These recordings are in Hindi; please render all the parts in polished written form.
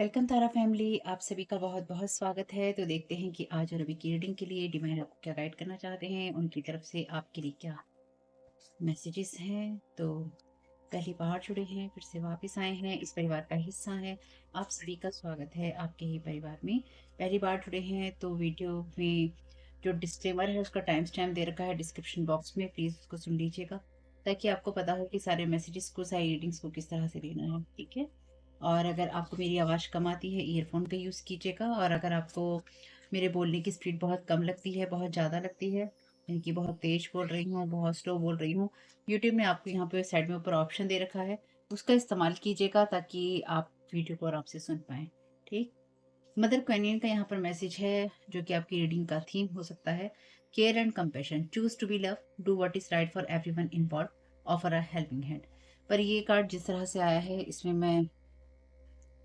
वेलकम तारा फैमिली, आप सभी का बहुत बहुत स्वागत है। तो देखते हैं कि आज और अभी की रीडिंग के लिए डिवाइन आपको क्या गाइड करना चाहते हैं, उनकी तरफ से आपके लिए क्या मैसेजेस हैं। तो पहली बार जुड़े हैं, फिर से वापस आए हैं, इस परिवार का हिस्सा है, आप सभी का स्वागत है आपके ही परिवार में। पहली बार जुड़े हैं तो वीडियो में जो डिस्क्लेमर है उसका टाइम स्टैम्प दे रखा है डिस्क्रिप्शन बॉक्स में, प्लीज़ उसको सुन लीजिएगा ताकि आपको पता हो कि सारे मैसेजेस को, सारी रीडिंग्स को किस तरह से लेना है। ठीक है। और अगर आपको मेरी आवाज़ कम आती है, ईयरफोन का यूज़ कीजिएगा। और अगर आपको मेरे बोलने की स्पीड बहुत कम लगती है, बहुत ज़्यादा लगती है, यानी कि बहुत तेज़ बोल रही हूँ, बहुत स्लो बोल रही हूँ, यूट्यूब ने आपको यहाँ पे साइड में ऊपर ऑप्शन दे रखा है, उसका इस्तेमाल कीजिएगा ताकि आप वीडियो को आराम से सुन पाएँ। ठीक। मदर क्वेनियन का यहाँ पर मैसेज है जो कि आपकी रीडिंग का थीम हो सकता है, care and compassion, choose to be love, do what is right for everyone involve, offer a helping hand. पर ये कार्ड जिस तरह से आया है, इसमें मैं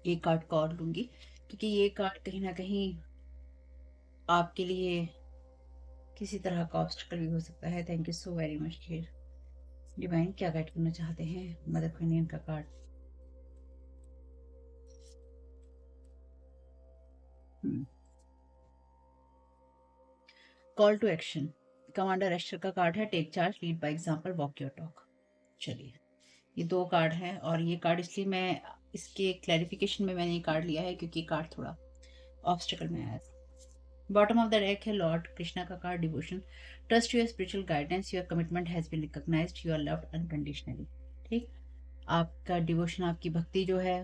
एक कार्ड को और लूंगी क्योंकि ये कार्ड कहीं ना कहीं आपके लिए किसी तरह का ऑब्स्टिकल भी हो सकता है। Thank you so very much dear. Divine क्या गाइड करना चाहते हैं मदर क्वेनियन का card. Call to action, commander एस्टर का कार्ड है, take charge, lead by example, walk your talk. चलिए, ये दो कार्ड हैं और ये कार्ड इसलिए मैं इसके क्लैरिफिकेशन में मैंने ये कार्ड लिया है क्योंकि कार्ड थोड़ा ऑब्स्टिकल में आया था। बॉटम ऑफ द डेक है लॉर्ड कृष्णा का card, devotion, trust your spiritual guidance, your commitment has been recognised, you are loved unconditionally. ठीक। आपका डिवोशन, आपकी भक्ति जो है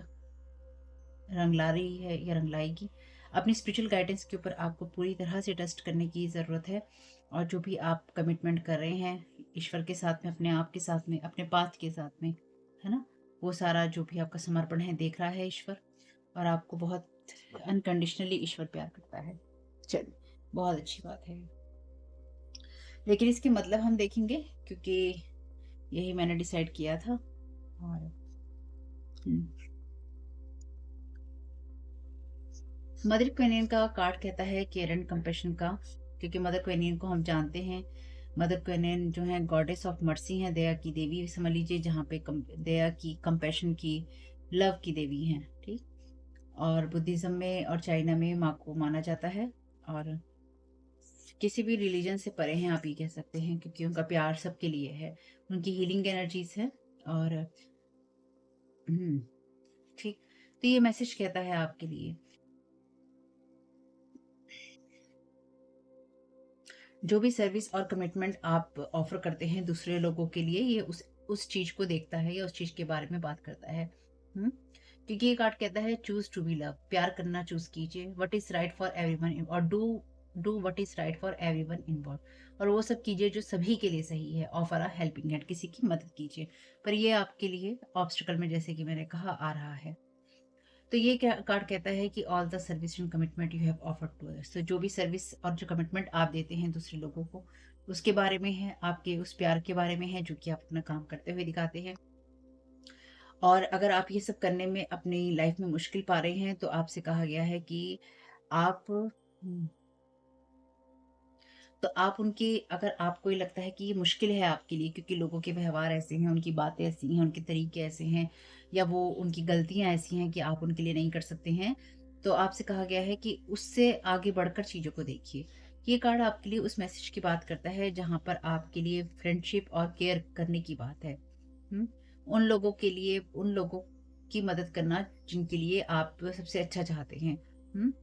रंग ला रही है या रंग लाएगी। अपनी स्पिरिचुअल गाइडेंस के ऊपर आपको पूरी तरह से ट्रस्ट करने की ज़रूरत है। और जो भी आप कमिटमेंट कर रहे हैं ईश्वर के साथ में, अपने आप के साथ में, अपने पाथ के साथ में, है ना, वो सारा जो भी आपका समर्पण है देख रहा है ईश्वर, और आपको बहुत अनकंडीशनली ईश्वर प्यार करता है। चलिए, बहुत अच्छी बात है। लेकिन इसके मतलब हम देखेंगे क्योंकि यही मैंने डिसाइड किया था। और मदर क्वेनियन का कार्ड कहता है केयर एंड कंपैशन का, क्योंकि मदर क्वेनियन को हम जानते हैं। मदर क्वेनियन जो है गॉडेस ऑफ मर्सी हैं, दया की देवी समझ लीजिए, जहाँ पे दया की, कंपैशन की, लव की देवी हैं। ठीक। और बुद्धिज्म में और चाइना में माँ को माना जाता है, और किसी भी रिलीजन से परे हैं आप ये कह सकते हैं, क्योंकि उनका प्यार सबके लिए है, उनकी हीलिंग एनर्जीज है। और ठीक। तो ये मैसेज कहता है आपके लिए, जो भी सर्विस और कमिटमेंट आप ऑफर करते हैं दूसरे लोगों के लिए, ये उस चीज को देखता है या उस चीज के बारे में बात करता है। क्योंकि ये कार्ड कहता है चूज टू बी लव, प्यार करना चूज कीजिए, what is right for everyone, और do what is right for everyone involve, और वो सब कीजिए जो सभी के लिए सही है, ऑफर अ हेल्पिंग हैंड, किसी की मदद कीजिए। पर ये आपके लिए ऑब्स्टिकल में, जैसे कि मैंने कहा, आ रहा है। तो ये क्या कार्ड कहता है कि all the service and commitment you have offered to us, तो जो भी सर्विस और जो कमिटमेंट आप देते हैं दूसरे लोगों को, उसके बारे में है, आपके उस प्यार के बारे में है जो कि आप अपना काम करते हुए दिखाते हैं। और अगर आप ये सब करने में अपनी लाइफ में मुश्किल पा रहे हैं तो आपसे कहा गया है कि आप तो आप उनकी, अगर आपको ये लगता है कि ये मुश्किल है आपके लिए क्योंकि लोगों के व्यवहार ऐसे हैं, उनकी बातें ऐसी हैं, उनके तरीके ऐसे हैं, या वो उनकी गलतियां ऐसी हैं कि आप उनके लिए नहीं कर सकते हैं, तो आपसे कहा गया है कि उससे आगे बढ़कर चीज़ों को देखिए। ये कार्ड आपके लिए उस मैसेज की बात करता है जहाँ पर आपके लिए फ्रेंडशिप और केयर करने की बात है। उन लोगों के लिए, उन लोगों की मदद करना जिनके लिए आप सबसे अच्छा चाहते हैं। हम्म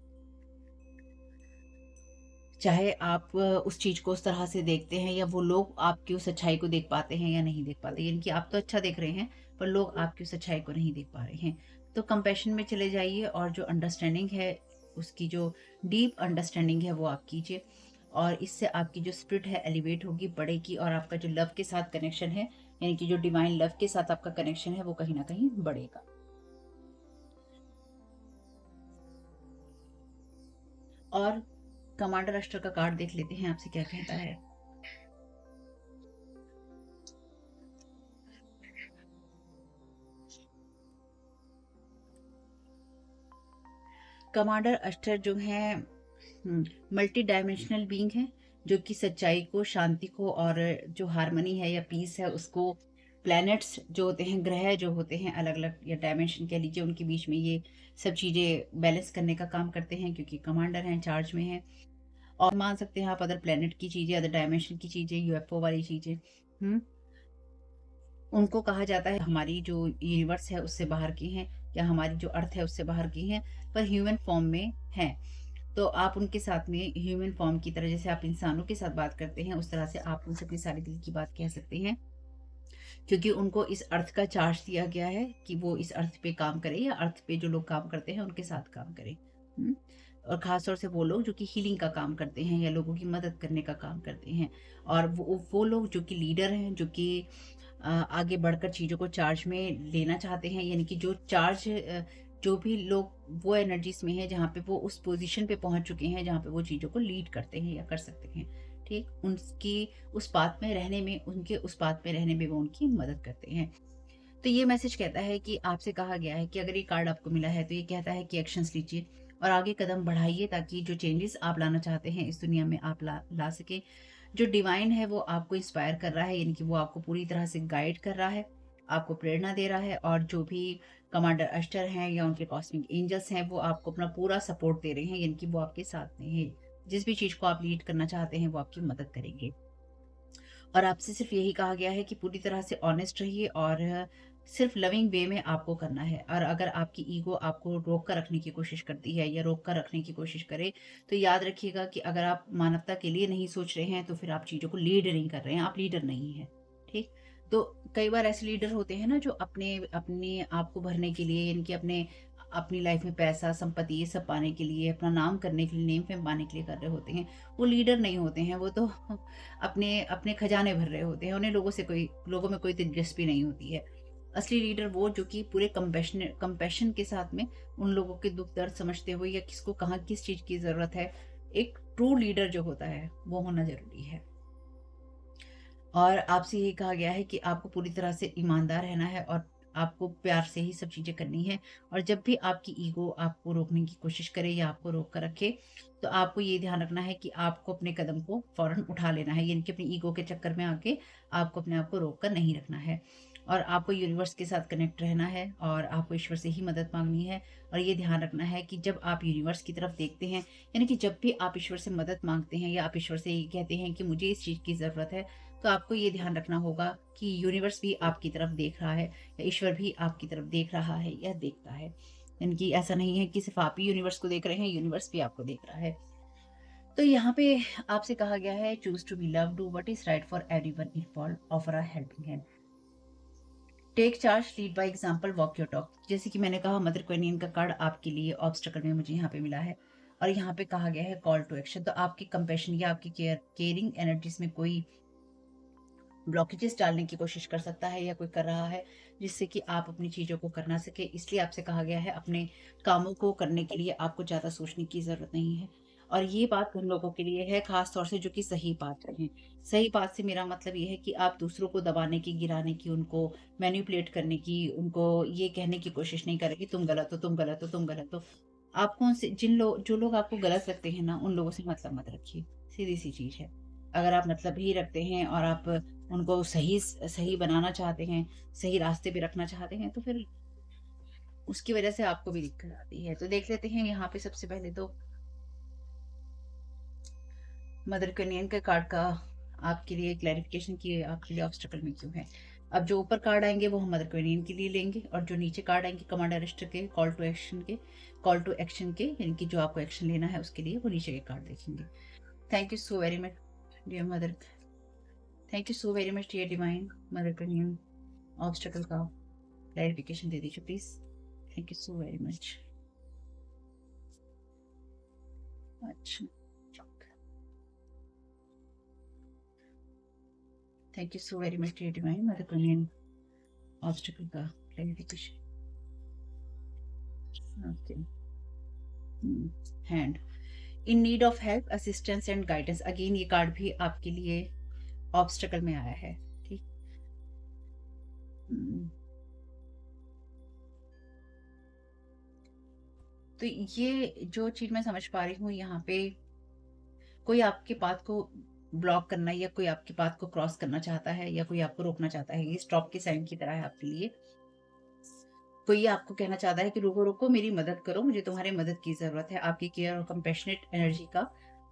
चाहे आप उस चीज़ को उस तरह से देखते हैं या वो लोग आपकी उस अच्छाई को देख पाते हैं या नहीं देख पाते, यानी कि आप तो अच्छा देख रहे हैं पर लोग आपकी उस अच्छाई को नहीं देख पा रहे हैं। तो कंपैशन में चले जाइए और जो अंडरस्टैंडिंग है, उसकी जो डीप अंडरस्टैंडिंग है वो आप कीजिए, और इससे आपकी जो स्पिरिट है एलिवेट होगी, बढ़ेगी, और आपका जो लव के साथ कनेक्शन है, यानी कि जो डिवाइन लव के साथ आपका कनेक्शन है, वो कहीं ना कहीं बढ़ेगा। और कमांडर अस्टर का कार्ड देख लेते हैं आपसे क्या कहता है। कमांडर अस्टर जो है मल्टी डायमेंशनल बीइंग है, जो कि सच्चाई को, शांति को, और जो हारमनी है या पीस है उसको प्लैनेट्स जो होते हैं, ग्रह जो होते हैं अलग अलग या डायमेंशन कह लीजिए, उनके बीच में ये सब चीज़ें बैलेंस करने का काम करते हैं, क्योंकि कमांडर हैं, चार्ज में हैं। और मान सकते हैं आप अदर प्लैनेट की चीज़ें, अदर डायमेंशन की चीज़ें, यूएफओ वाली चीज़ें, उनको कहा जाता है हमारी जो यूनिवर्स है उससे बाहर की हैं, या हमारी जो अर्थ है उससे बाहर की हैं, पर ह्यूमन फॉर्म में हैं। तो आप उनके साथ में ह्यूमन फॉर्म की तरह, जैसे आप इंसानों के साथ बात करते हैं, उस तरह से आप उनसे अपनी सारी दिल की बात कह सकते हैं, क्योंकि उनको इस अर्थ का चार्ज दिया गया है कि वो इस अर्थ पे काम करें, या अर्थ पे जो लोग काम करते हैं उनके साथ काम करें। हुँ? और ख़ास तौर से वो लोग जो कि हीलिंग का काम करते हैं या लोगों की मदद करने का काम करते हैं, और वो लोग जो कि लीडर हैं, जो कि आगे बढ़कर चीज़ों को चार्ज में लेना चाहते हैं, यानी कि जो चार्ज जो भी लोग वो एनर्जीज़ में हैं जहाँ पे वो उस पोज़ीशन पे पहुँच चुके हैं, जहाँ पे वो चीज़ों को लीड करते हैं या कर सकते हैं, ठीक? उनकी उस पाथ में रहने में, उनके उस पाथ में रहने में वो उनकी मदद करते हैं। तो ये मैसेज कहता है कि आपसे कहा गया है कि अगर ये कार्ड आपको मिला है तो ये कहता है कि एक्शंस लीजिए और आगे कदम बढ़ाइए, ताकि जो चेंजेस आप लाना चाहते हैं इस दुनिया में आप ला सकें। जो डिवाइन है वो आपको इंस्पायर कर रहा है, यानी कि वो आपको पूरी तरह से गाइड कर रहा है, आपको प्रेरणा दे रहा है, और जो भी कमांडर अस्टर हैं या उनके कॉस्मिक एंजल्स हैं वो आपको अपना पूरा सपोर्ट दे रहे हैं, यानी कि वो आपके साथ में है। जिस भी चीज़ को आप लीड करना चाहते हैं वो आपकी मदद करेंगे। और आपसे सिर्फ यही कहा गया है कि पूरी तरह से ऑनेस्ट रहिए, और सिर्फ लविंग वे में आपको करना है। और अगर आपकी ईगो आपको रोक कर रखने की कोशिश करती है या रोक कर रखने की कोशिश करे, तो याद रखिएगा कि अगर आप मानवता के लिए नहीं सोच रहे हैं तो फिर आप चीज़ों को लीड नहीं कर रहे हैं, आप लीडर नहीं हैं, ठीक? तो कई बार ऐसे लीडर होते हैं ना जो अपने अपने आप को भरने के लिए, यानी कि अपने अपनी लाइफ में पैसा, संपत्ति ये सब पाने के लिए, अपना नाम करने के लिए, नेम फेम पाने के लिए कर रहे होते हैं। वो लीडर नहीं होते हैं, वो तो अपने अपने खजाने भर रहे होते हैं, उन्हें लोगों में कोई दिलचस्पी नहीं होती है। असली लीडर वो जो कि पूरे कंपैशन के साथ में उन लोगों के दुख दर्द समझते हुए, या किसको कहाँ किस चीज़ की ज़रूरत है, एक ट्रू लीडर जो होता है वो होना ज़रूरी है। और आपसे यही कहा गया है कि आपको पूरी तरह से ईमानदार रहना है, और आपको प्यार से ही सब चीज़ें करनी है। और जब भी आपकी ईगो आपको रोकने की कोशिश करे या आपको रोक कर रखे, तो आपको ये ध्यान रखना है कि आपको अपने कदम को फ़ौरन उठा लेना है, यानी कि अपनी ईगो के चक्कर में आके आपको अपने आप को रोक कर नहीं रखना है। और आपको यूनिवर्स के साथ कनेक्ट रहना है, और आपको ईश्वर से ही मदद माँगनी है। और ये ध्यान रखना है कि जब आप यूनिवर्स की तरफ देखते हैं, यानी कि जब भी आप ईश्वर से मदद माँगते हैं या आप ईश्वर से ये कहते हैं कि मुझे इस चीज़ की ज़रूरत है, तो आपको ये ध्यान रखना होगा कि यूनिवर्स भी आपकी तरफ देख रहा है, या ईश्वर भी आपकी तरफ देख रहा है या देखता है। यानी कि ऐसा नहीं है कि सिर्फ़ आप ही यूनिवर्स को देख रहे हैं, यूनिवर्स भी आपको देख रहा है। तो यहाँ पे आपसे कहा गया है, choose to be loved, do what is right for everyone involved, offer a helping hand, take charge, lead by example, walk your talk. जैसे कि मैंने कहा, मदर क्वेनियन का कार्ड आपके लिए ऑब्स्टेकल में मुझे यहाँ पे मिला है, और यहाँ पे कहा गया है कॉल टू एक्शन। तो आपकी कंपैशन या आपकी केयरिंग एनर्जीज़ में कोई ब्लॉकेजेस डालने की कोशिश कर सकता है या कोई कर रहा है, जिससे कि आप अपनी चीज़ों को कर ना सके। इसलिए आपसे कहा गया है, अपने कामों को करने के लिए आपको ज़्यादा सोचने की ज़रूरत नहीं है। और ये बात उन लोगों के लिए है, ख़ास तौर से जो कि सही बात रहे। सही बात से मेरा मतलब ये है कि आप दूसरों को दबाने की, गिराने की, उनको मैनिपुलेट करने की, उनको ये कहने की कोशिश नहीं करें कि तुम गलत हो, तुम गलत हो, तुम गलत हो। आपको उनसे जो लोग आपको गलत लगते हैं ना, उन लोगों से मतलब मत रखिए, सीधी-सी चीज़ है। अगर आप मतलब ही रखते हैं और आप उनको सही बनाना चाहते हैं, सही रास्ते पे रखना चाहते हैं, तो फिर उसकी वज़ह से आपको भी दिक्कत आती है। तो देख लेते हैं यहाँ पे सबसे पहले तो मदर कन्यन के कार्ड का आपके लिए क्लैरिफ़िकेशन कि आपके लिए ऑब्स्टेकल में क्यों है। अब जो ऊपर कार्ड आएँगे वो हम मदर कन्यन के लिए लेंगे, और जो नीचे कार्ड आएँगे कमांडर अरिस्टर के कॉल टू एक्शन के, यानी कि जो आपको एक्शन लेना है उसके लिए, वो नीचे के कार्ड देखेंगे। Thank you so very much dear mother, thank you so very much dear divine mother Kanyan. Obstacle का क्लैरिफिकेशन दे दीजिए please. Thank you so very much. अच्छा, thank you so very much dear divine mother Kanyan. Obstacle का clarification, okay. Hand, in need of help, assistance and guidance. Again ये कार्ड भी आपके लिए ऑब्स्टेकल में आया है, ठीक। हम्म, तो ये जो चीज मैं समझ पा रही हूँ यहाँ पे, कोई आपके बात को ब्लॉक करना या कोई आपकी बात को क्रॉस करना चाहता है या कोई आपको रोकना चाहता है, ये स्टॉप के साइन की तरह है आपके लिए। कोई ये आपको कहना चाहता है कि रुको रुको, मेरी मदद करो, मुझे तुम्हारी मदद की ज़रूरत है। आपकी केयर और कंपैशनेट एनर्जी का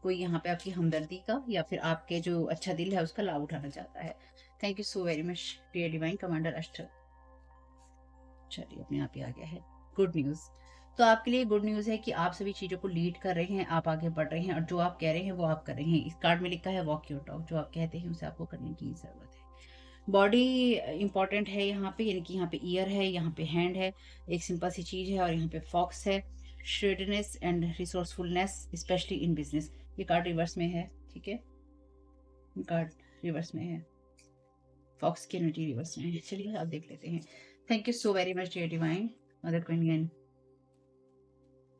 कोई यहाँ पे आपकी हमदर्दी का या फिर आपके जो अच्छा दिल है उसका लाभ उठाना चाहता है। Thank you so very much dear divine commander Ashtar. चलिए अपने आप ही आ गया है गुड न्यूज़। तो आपके लिए गुड न्यूज़ है कि आप सभी चीज़ों को लीड कर रहे हैं, आप आगे बढ़ रहे हैं और जो आप कह रहे हैं वो आप कर रहे हैं। इस कार्ड में लिखा है वॉक योर टॉक, जो आप कहते हैं उसे आपको करने की ज़रूरत है। बॉडी इंपॉर्टेंट है यहाँ पे, यानी कि यहाँ पे ईयर है, यहाँ पे हैंड है, एक सिंपल सी चीज़ है, और यहाँ पे फॉक्स है, shrewdness and resourcefulness especially in business. ये कार्ड रिवर्स में है, ठीक है, कार्ड रिवर्स में है, फॉक्स की एनर्जी रिवर्स में है। चलिए अब देख लेते हैं। Thank you so very much dear divine mother queen.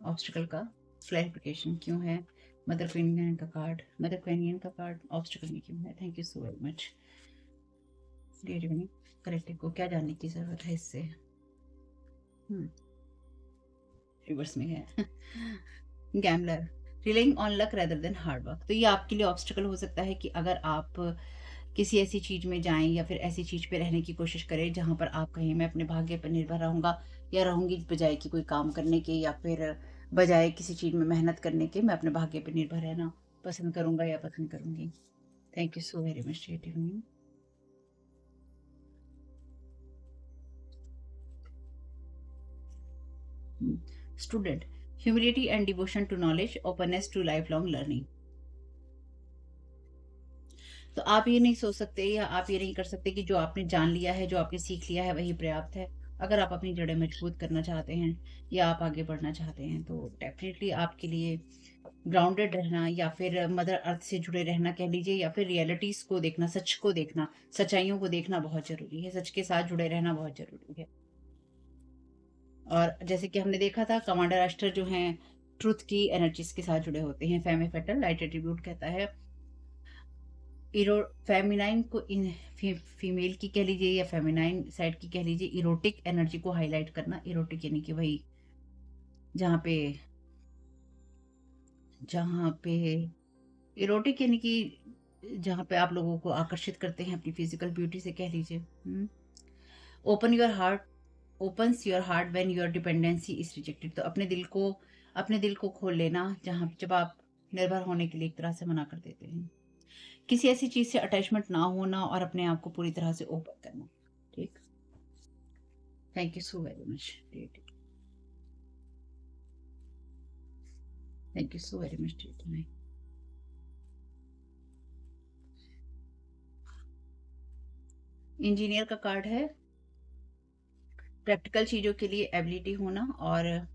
Obstacle का क्लैरिफिकेशन क्यों है, मदर क्वीन का कार्ड, मदर क्वीन का कार्ड ऑब्स्टिकल में क्यों है। Thank you so very much dear divine. Corrective को क्या जानने की ज़रूरत है इससे। रिवर्स में है gambler, relying on luck rather than hard work. तो ये आपके लिए ऑब्स्टिकल हो सकता है कि अगर आप किसी ऐसी चीज़ में जाएं या फिर ऐसी चीज़ पे रहने की कोशिश करें जहां पर आप कहें मैं अपने भाग्य पर निर्भर रहूंगा या रहूंगी, बजाय कि कोई काम करने के या फिर बजाय किसी चीज़ में मेहनत करने के मैं अपने भाग्य पर निर्भर रहना पसंद करूंगा या पसंद करूंगी। Thank you so very much dear. Student, humility and devotion to knowledge, openness to life long learning. तो आप ये नहीं सोच सकते या आप ये नहीं कर सकते कि जो आपने जान लिया है, जो आपने सीख लिया है वही पर्याप्त है। अगर आप अपनी जड़ें मजबूत करना चाहते हैं या आप आगे बढ़ना चाहते हैं तो डेफिनेटली आपके लिए ग्राउंडेड रहना या फिर मदर अर्थ से जुड़े रहना कह लीजिए, या फिर रियलिटीज को देखना, सच को देखना, सच्चाइयों को देखना बहुत जरूरी है। सच के साथ जुड़े रहना बहुत जरूरी है। और जैसे कि हमने देखा था कमांडर अस्टर जो हैं ट्रुथ की एनर्जीज के साथ जुड़े होते हैं। फेमे फेटल लाइट एट्रीब्यूट कहता है इरो फेमिनाइन को इन फीमेल की कह लीजिए या फेमिनाइन साइड की कह लीजिए, इरोटिक एनर्जी को हाईलाइट करना। इरोटिक यानी कि वही जहाँ पे इरोटिक यानी कि जहाँ पे आप लोगों को आकर्षित करते हैं अपनी फिजिकल ब्यूटी से कह लीजिए। Open your heart, opens your heart when your dependency is rejected. तो अपने दिल को खोल लेना जहाँ जब आप निर्भर होने के लिए एक तरह से मना कर देते हैं। किसी ऐसी चीज से अटैचमेंट ना होना और अपने आप को पूरी तरह से ओपन करना। ठीक। Thank you so very much. Thank you so very much. Engineer का कार्ड है प्रैक्टिकल चीजों के लिए एबिलिटी होना, और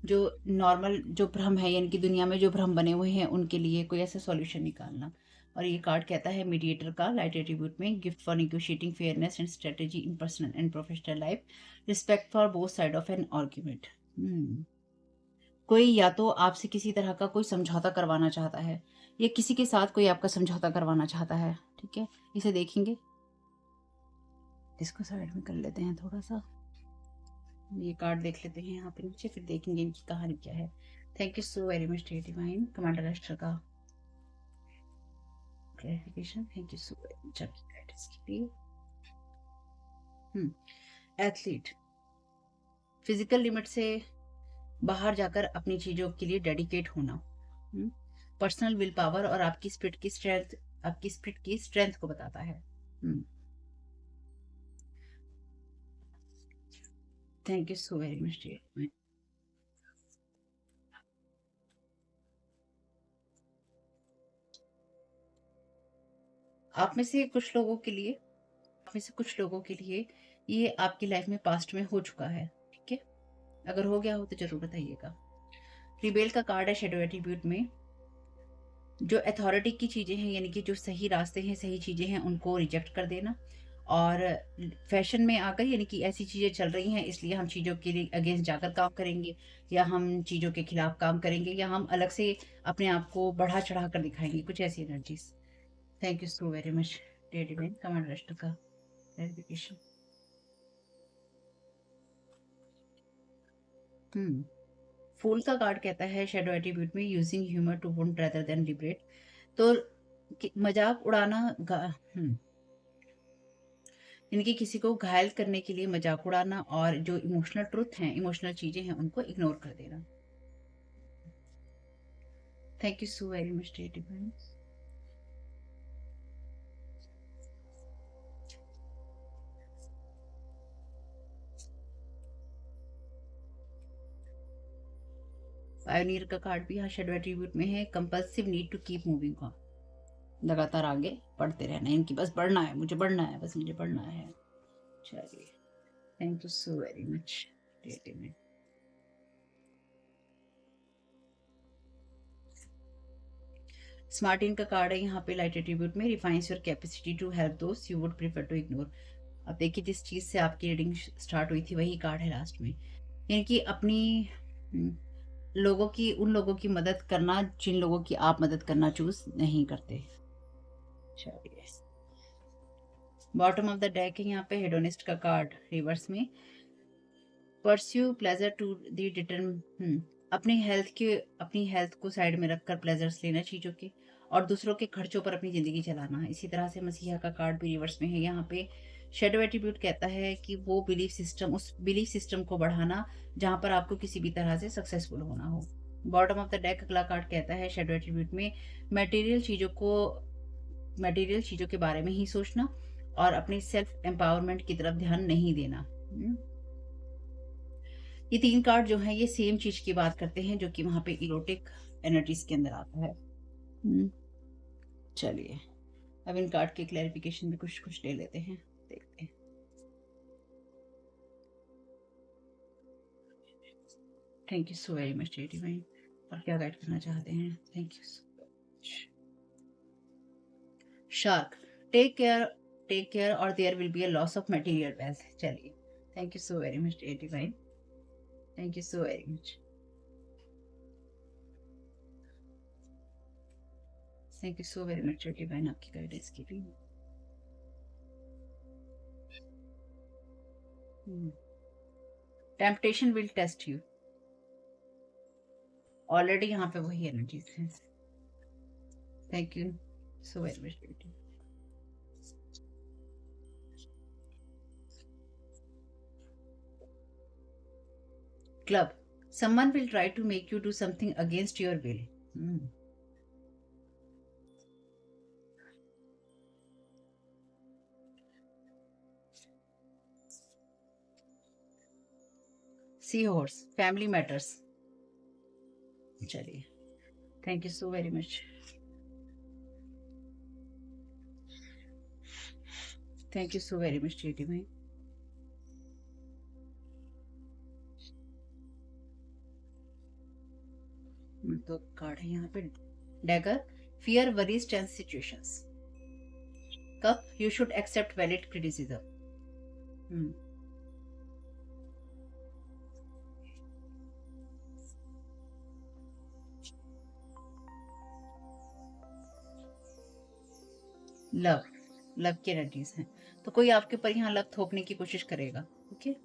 जो नॉर्मल जो भ्रम है यानी कि दुनिया में जो भ्रम बने हुए हैं उनके लिए कोई ऐसा सॉल्यूशन निकालना। और ये कार्ड कहता है मीडिएटर का लाइट एट्रीब्यूट में gift for negotiating fairness and strategy in personal and professional life, respect for both side of an argument. कोई या तो आपसे किसी तरह का कोई समझौता करवाना चाहता है या किसी के साथ कोई आपका समझौता करवाना चाहता है। ठीक है, इसे देखेंगे, इसको साइड में कर लेते हैं थोड़ा सा, ये कार्ड देख लेते हैं यहाँ पे नीचे, फिर देखेंगे इनकी कहानी क्या है। Thank you so very much dear divine commander राष्ट्र का clarification. Thank you so very much आपकी गाइडेंस के लिए। एथलीट, फिजिकल लिमिट से बाहर जाकर अपनी चीजों के लिए डेडिकेट होना, पर्सनल विल पावर और आपकी स्पिरिट की स्ट्रेंथ को बताता है। Thank you so very much dear. आप में से कुछ लोगों के लिए ये आपकी लाइफ में पास्ट में हो चुका है। ठीक है, अगर हो गया हो तो जरूर बताइएगा। रिबेल का कार्ड है शेडो एट्रीब्यूट में, जो अथॉरिटी की चीजें हैं यानी कि जो सही रास्ते हैं, सही चीजें हैं, उनको रिजेक्ट कर देना। और फैशन में आकर यानी कि ऐसी चीजें चल रही हैं इसलिए हम चीजों के लिए अगेंस्ट जाकर काम करेंगे, या हम चीजों के खिलाफ काम करेंगे, या हम अलग से अपने आप को बढ़ा चढ़ा कर दिखाएंगे, कुछ ऐसी energies. Thank you so very much dear divine command राष्ट्र का क्लैरिफिकेशन। फूल का कार्ड कहता है शेडो एट्रीब्यूट में using humour to wound rather than liberate. तो कि मजाक उड़ाना यानी कि किसी को घायल करने के लिए मजाक उड़ाना और जो इमोशनल ट्रुथ हैं, इमोशनल चीजें हैं, उनको इग्नोर कर देना। Thank you so very much dear divine. Pioneer का कार्ड भी यहाँ शेडो एट्रीब्यूट में है। Compulsive need to keep moving on, लगातार आगे बढ़ते रहना है, इनकी बस बढ़ना है, मुझे बढ़ना है, बस मुझे बढ़ना है। चलिए, thank you so very much dear divine. Samaritan का कार्ड है यहाँ पे लाइट एट्रीब्यूट में। Refines your capacity to help दोस्त you would prefer to ignore. अब देखिए, जिस चीज से आपकी रीडिंग स्टार्ट हुई थी वही कार्ड है लास्ट में, यानी कि अपनी लोगों की, उन लोगों की मदद करना जिन लोगों की आप मदद करना चूज नहीं करते। चलिए, बॉटम ऑफ द डेक है यहाँ पे हेडोनिस्ट का कार्ड रिवर्स में। Pursue pleasure to the detriment अपनी हेल्थ को साइड में रखकर प्लेजर्स लेना चीजों के, और दूसरों के खर्चों पर अपनी जिंदगी चलाना। इसी तरह से मसीहा का कार्ड भी रिवर्स में है यहाँ पे। शेडो एट्रीब्यूट कहता है कि वो बिलीफ सिस्टम, उस बिलीफ सिस्टम को बढ़ाना जहां पर आपको किसी भी तरह से सक्सेसफुल होना हो। बॉटम ऑफ द डेक अगला कार्ड कहता है शेडो एट्रीब्यूट में मटेरियल चीजों के बारे में ही सोचना और अपनी सेल्फ एम्पावरमेंट की तरफ ध्यान नहीं देना। ये तीन कार्ड जो है ये सेम चीज की बात करते हैं, जो कि वहां पे इरोटिक एनर्जीज के अंदर आता है। चलिए, अब इन कार्ड के क्लैरिफिकेशन में कुछ कुछ ले लेते हैं, देखते हैं। Thank you so very much divine. और क्या गाइड करना चाहते हैं? Thank you so much. Shark, take care और there will be a loss of material wealth. चलिए, thank you so very much divine. Thank you so very much. Thank you so very much divine आपकी गाइडेंस के लिए। Temptation will test you, already यहाँ पे वही एनर्जीज है। Thank you so very much बेटी। Club, someone will try to make you do something against your will. Sea horse, family matters. चलिए, thank you so very much. Thank you so very much T भाई। तो कार्ड है यहाँ पे dagger, fear worries tense situations. Cup, you should accept valid criticism. Love, love की एनर्जीज हैं, तो कोई आपके ऊपर यहाँ लव थोपने की कोशिश करेगा। ओके,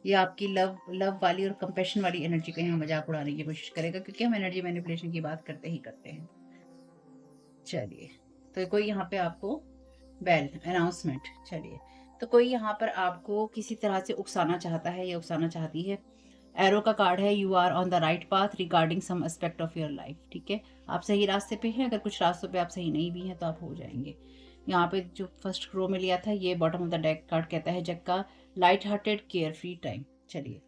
ये आपकी लव वाली और कंपैशन वाली एनर्जी का यहाँ मजाक उड़ाने की कोशिश करेगा, क्योंकि हम एनर्जी मैनिपुलेशन की बात करते ही करते हैं। चलिए, तो कोई यहाँ पे आपको बेल अनाउंसमेंट। चलिए, तो कोई यहाँ पर आपको किसी तरह से उकसाना चाहता है या उकसाना चाहती है। एरो का कार्ड है, you are on the right path regarding some aspect of your life. ठीक है, आप सही रास्ते पे हैं। अगर कुछ रास्तों पे आप सही नहीं भी हैं तो आप हो जाएंगे। यहाँ पे जो फर्स्ट रो में लिया था, ये bottom of the deck card कहता है जग का light hearted care free time. चलिए,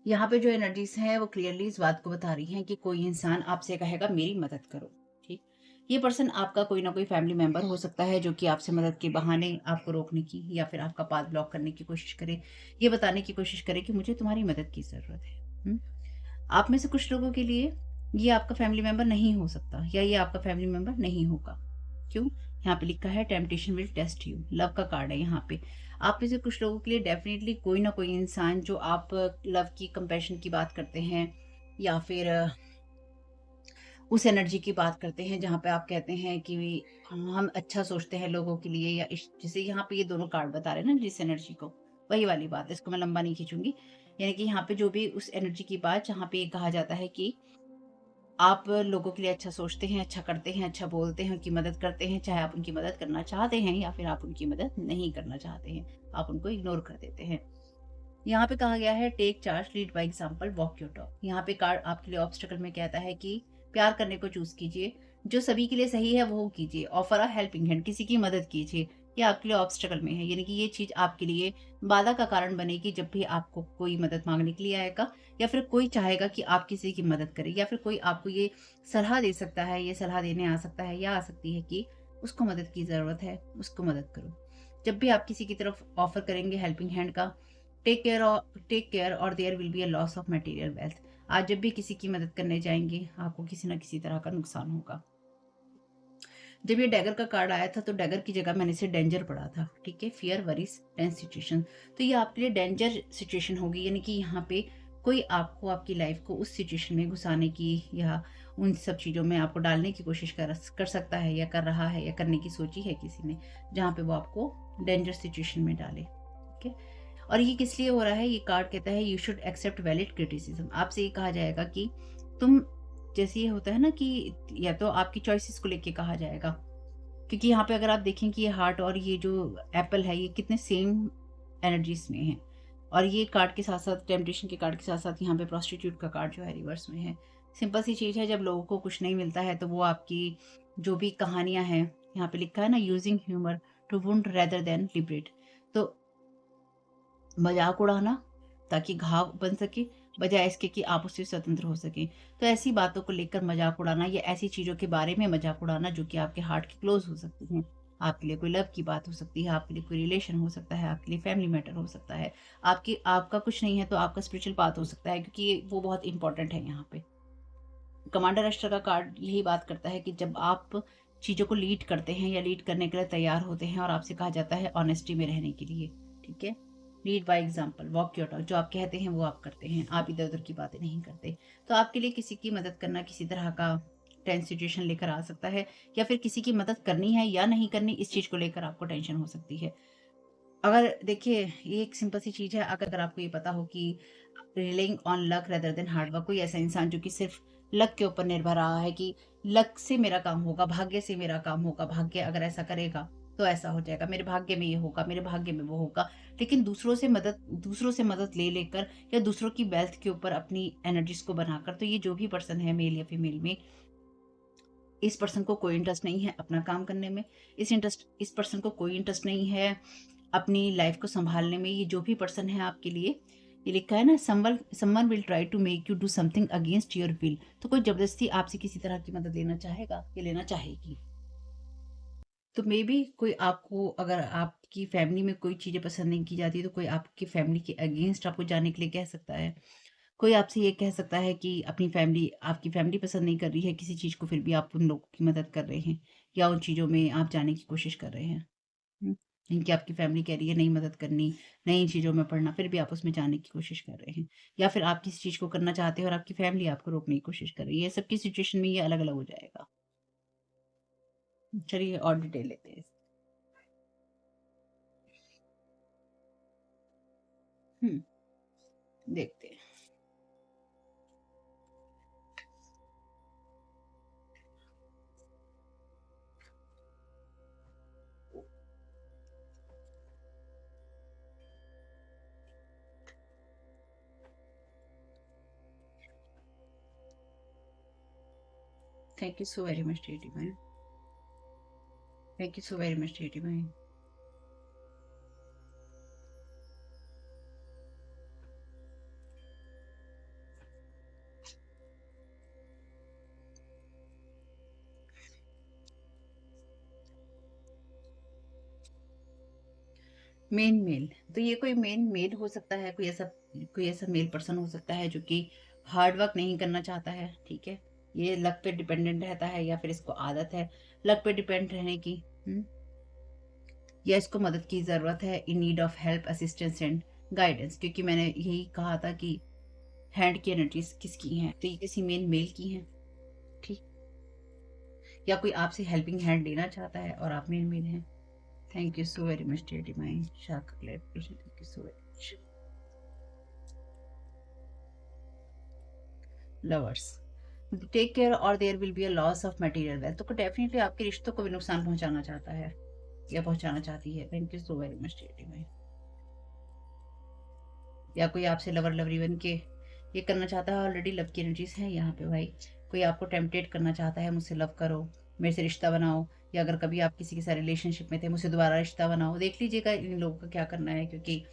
यहाँ पे जो एनर्जीज हैं वो क्लियरली इस बात को बता रही हैं कि कोई इंसान आपसे कहेगा मेरी मदद करो। ठीक, ये पर्सन आपका कोई ना कोई फैमिली मेंबर हो सकता है, जो कि आपसे मदद के बहाने आपको रोकने की या फिर आपका पाथ ब्लॉक करने की कोशिश करे, ये बताने की कोशिश करे कि मुझे तुम्हारी मदद की जरूरत है। आप में से कुछ लोगों के लिए ये आपका फैमिली मेंबर नहीं हो सकता, या ये आपका फैमिली मेंबर नहीं होगा। क्यों? यहाँ पे लिखा है temptation will test you, love का कार्ड है यहाँ पे। आप में से कुछ लोगों के लिए डेफिनेटली कोई ना कोई इंसान, जो आप लव की कंपैशन की बात करते हैं या फिर उस एनर्जी की बात करते हैं जहाँ पे आप कहते हैं कि हम अच्छा सोचते हैं लोगों के लिए, या जैसे यहाँ पे ये दोनों कार्ड बता रहे हैं ना जिस एनर्जी को, वही वाली बात है। इसको मैं लंबा नहीं खींचूंगी। यानी कि यहाँ पे जो भी उस एनर्जी की बात जहाँ पे ये कहा जाता है कि आप लोगों के लिए अच्छा सोचते हैं, अच्छा करते हैं, अच्छा बोलते हैं, उनकी मदद करते हैं, चाहे आप उनकी मदद करना चाहते हैं या फिर आप उनकी मदद नहीं करना चाहते हैं, आप उनको इग्नोर कर देते हैं। यहाँ पे कहा गया है take charge, lead by example, walk your talk. यहाँ पे कार्ड आपके लिए ऑब्स्टेकल में कहता है कि प्यार करने को चूज कीजिए, जो सभी के लिए सही है वो कीजिए, ऑफर अ हेल्पिंग हैंड, किसी की मदद कीजिए। ये आपके लिए ऑब्स्टेकल में है, यानी कि ये चीज आपके लिए बाधा का कारण बनेगी जब भी आपको कोई मदद मांगने के लिए आएगा, या फिर कोई चाहेगा कि आप किसी की मदद करें, या फिर कोई आपको ये सलाह दे सकता है, ये सलाह देने आ सकता है या आ सकती है कि उसको मदद की जरूरत है, उसको मदद करो। जब भी आप किसी की तरफ ऑफर करेंगे हेल्पिंग हैंड का, टेक केयर और there will be a loss of material wealth. आज जब भी किसी की मदद करने जाएंगे, आपको किसी ना किसी तरह का नुकसान होगा। जब ये डैगर का कार्ड आया था तो डैगर की जगह मैंने इसे डेंजर पढ़ा था, ठीक है, फियर वरीज टेंस सिचुएशन। तो ये आपके लिए डेंजर सिचुएशन होगी, यानी कि यहाँ पे कोई आपको आपकी लाइफ को उस सिचुएशन में घुसाने की या उन सब चीज़ों में आपको डालने की कोशिश कर सकता है, या कर रहा है, या करने की सोची है किसी ने, जहाँ पे वो आपको डेंजर सिचुएशन में डाले, ठीक है। और ये किस लिए हो रहा है, ये कार्ड कहता है you should accept valid criticism. आपसे ये कहा जाएगा कि तुम, जैसे ये होता है ना कि या तो आपकी चॉइसेस को लेके कहा जाएगा, क्योंकि यहाँ पे अगर आप देखें कि ये हार्ट और ये जो एप्पल है ये कितने सेम एनर्जीज में है, और ये कार्ड के साथ साथ टेम्पटेशन के कार्ड के साथ साथ यहाँ पे प्रोस्टिट्यूट का कार्ड जो है रिवर्स में है। सिंपल सी चीज़ है, जब लोगों को कुछ नहीं मिलता है तो वो आपकी जो भी कहानियाँ हैं, यहाँ पे लिखा है ना, using humour to wound rather than liberate. तो मजाक उड़ाना ताकि घाव बन सके, बजाय इसके कि आप उससे स्वतंत्र हो सकें। तो ऐसी बातों को लेकर मजाक उड़ाना या ऐसी चीज़ों के बारे में मजाक उड़ाना जो कि आपके हार्ट के क्लोज हो सकती हैं। आपके लिए कोई लव की बात हो सकती है, आपके लिए कोई रिलेशन हो सकता है, आपके लिए फैमिली मैटर हो सकता है, आपकी आपका कुछ नहीं है तो आपका स्पिरिचुअल पाथ हो सकता है, क्योंकि वो बहुत इंपॉर्टेंट है यहाँ पे। कमांडर राष्ट्र का कार्ड यही बात करता है कि जब आप चीज़ों को लीड करते हैं या लीड करने के लिए तैयार होते हैं और आपसे कहा जाता है ऑनेस्टी में रहने के लिए, ठीक है, lead by example, walk your talk, जो आप कहते हैं वो आप करते हैं, आप इधर उधर की बातें नहीं करते। तो आपके लिए किसी की मदद करना किसी तरह का टेंस सिचुएशन लेकर आ सकता है, या फिर किसी की मदद करनी है या नहीं करनी, इस चीज़ को लेकर आपको टेंशन हो सकती है। अगर देखिए, ये एक सिंपल सी चीज़ है, अगर आपको ये पता हो कि relying on luck rather than hard work, कोई ऐसा इंसान जो कि सिर्फ लक के ऊपर निर्भर रहा है कि लक से मेरा काम होगा, भाग्य से मेरा काम होगा, भाग्य अगर ऐसा करेगा तो ऐसा हो जाएगा, मेरे भाग्य में ये होगा, मेरे भाग्य में वो होगा। लेकिन दूसरों से मदद ले लेकर या दूसरों की वेल्थ के ऊपर अपनी एनर्जीज को बनाकर, तो ये जो भी पर्सन है मेल या फीमेल में, इस पर्सन को कोई इंटरेस्ट नहीं है अपना काम करने में, इस पर्सन को कोई इंटरेस्ट नहीं है अपनी लाइफ को संभालने में। ये जो भी पर्सन है आपके लिए, ये लिखा है ना, someone will try to make you do something against your will. तो कोई जबरदस्ती आपसे किसी तरह की मदद लेना चाहेगा या लेना चाहेगी। तो मे बी कोई आपको, अगर आपकी फैमिली में कोई चीज़ें पसंद नहीं की जाती तो कोई आपकी फैमिली के अगेंस्ट आपको जाने के लिए कह सकता है। कोई आपसे ये कह सकता है कि अपनी फैमिली, आपकी फैमिली पसंद नहीं कर रही है किसी चीज़ को, फिर भी आप उन लोगों की मदद कर रहे हैं या उन चीज़ों में आप जाने की कोशिश कर रहे हैं। हुँ, इनकी आपकी फैमिली कह रही है नहीं मदद करनी, नई चीज़ों में पढ़ना, फिर भी आप उसमें जाने की कोशिश कर रहे हैं। या फिर आप किसी चीज़ को करना चाहते हैं और आपकी फैमिली आपको रोकने की कोशिश कर रही है। सबकी सिचुएशन में ये अलग-अलग हो जाएगा। चलिए और डिटेल लेते हैं। हुँ, देखते हैं। Thank you so very much dear divine. Thank you so very much dear divine. मेन मेल, तो ये कोई मेन मेल हो सकता है, कोई ऐसा मेल पर्सन हो सकता है जो कि हार्ड वर्क नहीं करना चाहता है, ठीक है। ये लक पे डिपेंडेंट रहता है या फिर इसको आदत है लक पे डिपेंड रहने की। हुँ? या इसको मदद की ज़रूरत है, इन need of help, assistance and guidance, क्योंकि मैंने यही कहा था कि हैंड की एनर्जीज किसकी हैं, तो ये किसी मेन मेल की हैं, ठीक। या कोई आपसे हेल्पिंग हैंड लेना चाहता है और आप मेन मेल हैं। Thank you so very much dear divine, shark clarification, thank you so very much. Lovers, take care और there will be a loss of material wealth. तो डेफिनेटली आपके रिश्तों को भी नुकसान पहुंचाना चाहता है या पहुंचाना चाहती है। Thank you so very much divine. या कोई आपसे लवर लवरी बन के ये करना चाहता है, ऑलरेडी लव की एनर्जीज हैं यहाँ पे भाई। कोई आपको टेम्पटेट करना चाहता है, मुझसे लव करो, मेरे से रिश्ता बनाओ, या अगर कभी आप किसी के साथ रिलेशनशिप में थे, मुझसे दोबारा रिश्ता बनाओ। देख लीजिएगा इन लोगों का क्या करना है, क्योंकि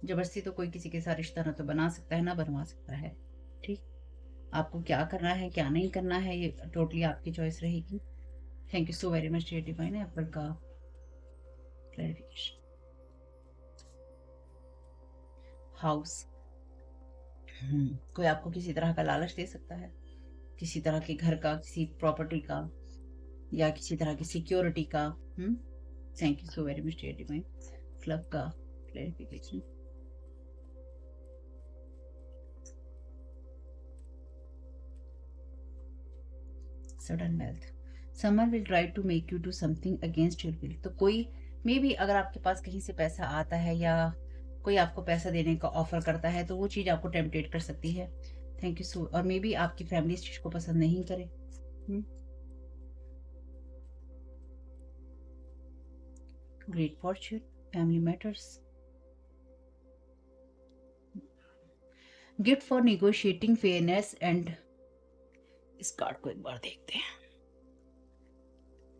जबरदस्ती तो कोई किसी के साथ रिश्ता ना तो बना सकता है ना बनवा सकता है। ठीक, आपको क्या करना है क्या नहीं करना है ये टोटली आपकी चॉइस रहेगी। Thank you so very much dear divine apple का क्लैरिफिकेशन। हाउस, कोई आपको किसी तरह का लालच दे सकता है, किसी तरह के घर का, किसी प्रॉपर्टी का, या किसी तरह की सिक्योरिटी का। Thank you so very much dear divine फ्लव का clarification. Sudden wealth, someone will try to make you do something against your will. तो कोई मे बी अगर आपके पास कहीं से पैसा आता है या कोई आपको पैसा देने का ऑफर करता है तो वो चीज़ आपको टेम्पटेट कर सकती है। थैंक यू सो, और मे बी आपकी फैमिली इस चीज़ को पसंद नहीं करे। Great Fortune, family matters, gift for negotiating fairness and, इस कार्ड को एक बार देखते हैं।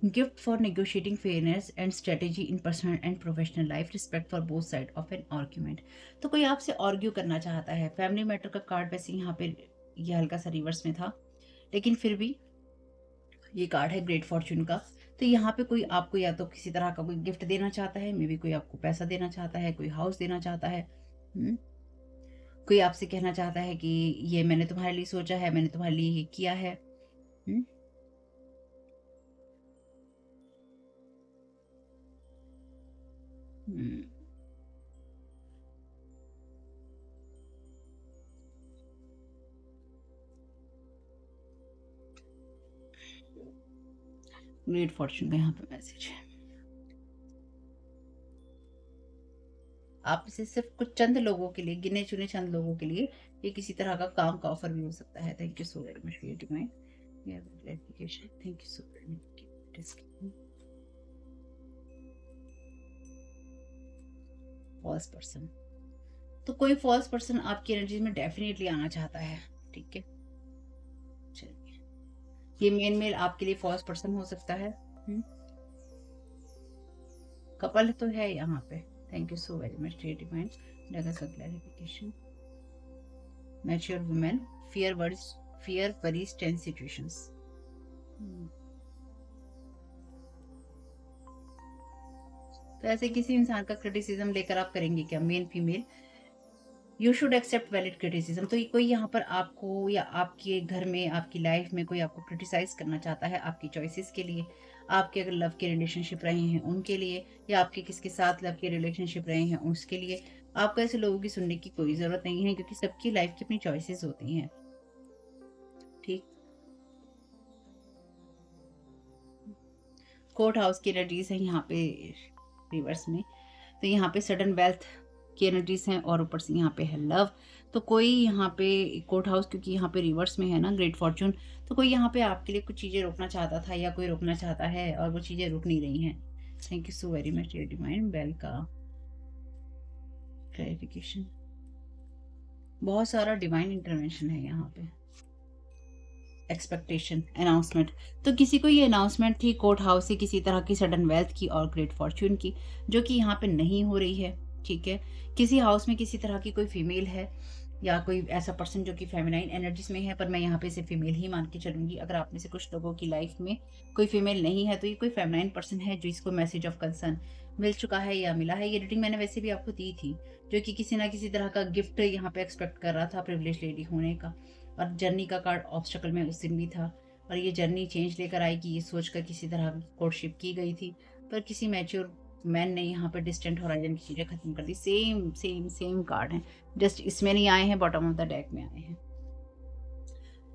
Gift for negotiating fairness and strategy in personal and professional life, respect for both side of an argument. तो कोई आपसे आर्ग्यू करना चाहता है। फैमिली मैटर का कार्ड वैसे यहाँ पे ये हल्का सा रिवर्स में था, लेकिन फिर भी ये कार्ड है ग्रेट फॉर्च्यून का। तो यहाँ पे कोई आपको या तो किसी तरह का कोई गिफ्ट देना चाहता है, मे बी कोई आपको पैसा देना चाहता है, कोई हाउस देना चाहता है। कोई आपसे कहना चाहता है कि ये मैंने तुम्हारे लिए सोचा है, मैंने तुम्हारे लिए ये किया है। ग्रेट फॉर्च्यून का यहाँ पे मैसेज है। आप इसे सिर्फ कुछ चंद लोगों के लिए, गिने चुने चंद लोगों के लिए ये किसी तरह का काम का ऑफर भी हो सकता है। Thank you so very much for divine clarification. Thank you so very much. False person, तो कोई फॉल्स पर्सन आपकी एनर्जी में डेफिनेटली आना चाहता है। ठीक है, चलिए, ये मेल आपके लिए फॉल्स पर्सन हो सकता है। कपल तो है यहाँ पे। Thank you so very much dear divine clarification. Mature women, fear worries tense situations. तो ऐसे किसी इंसान का क्रिटिसिज्म लेकर आप करेंगे क्या? Male female, you should accept valid criticism. तो कोई यहाँ पर आपको या आपके घर में, आपकी लाइफ में कोई आपको क्रिटिसाइज करना चाहता है आपकी चॉइसेस के लिए, आपके अगर लव के रिलेशनशिप रहे हैं उनके लिए, या आपके किसके साथ लव के रिलेशनशिप रहे हैं उसके लिए। आपको ऐसे लोगों की सुनने की कोई ज़रूरत नहीं है, क्योंकि सबकी लाइफ की अपनी चॉइसेस होती हैं। ठीक, कोर्ट हाउस की एनर्जीज है यहाँ पे रिवर्स में। तो यहाँ पे सडन वेल्थ की एनर्जीज हैं और ऊपर से यहाँ पे है लव। तो कोई यहाँ पे कोर्ट हाउस, क्योंकि यहाँ पे रिवर्स में है ना ग्रेट फॉर्च्यून, तो कोई यहाँ पे आपके लिए कुछ चीज़ें रोकना चाहता था या कोई रोकना चाहता है और वो चीज़ें रुक नहीं रही हैं। Thank you so very much dear divine bell का क्लैरिफिकेशन। बहुत सारा डिवाइन इंटरवेंशन है यहाँ पे। एक्सपेक्टेशन, अनाउंसमेंट, तो किसी को ये अनाउंसमेंट थी कोर्ट हाउस से किसी तरह की सडन वेल्थ की और ग्रेट फॉर्च्यून की, जो कि यहाँ पे नहीं हो रही है। ठीक है, किसी हाउस में किसी तरह की कोई फीमेल है या कोई ऐसा पर्सन जो कि फेमिनाइन एनर्जीज में है, पर मैं यहाँ पे इसे फीमेल ही मान के चलूंगी। अगर आप में से कुछ लोगों की लाइफ में कोई फीमेल नहीं है तो ये कोई फेमिनाइन पर्सन है जो इसको मैसेज ऑफ कंसर्न मिल चुका है या मिला है। ये रीडिंग मैंने वैसे भी आपको दी थी, जो कि किसी ना किसी तरह का गिफ्ट यहाँ पे एक्सपेक्ट कर रहा था प्रिविलेज लेडी होने का। और जर्नी का कार्ड ऑब्स्टेकल में उस दिन भी था, और ये जर्नी चेंज लेकर आएगी ये सोचकर किसी तरह कोर्टशिप की गई थी, पर किसी मैच्योर मैन ने यहाँ पर डिस्टेंट होराइजन की चीज़ें खत्म कर दी। सेम सेम सेम कार्ड है, जस्ट इसमें नहीं आए हैं, बॉटम ऑफ द डेक में आए हैं।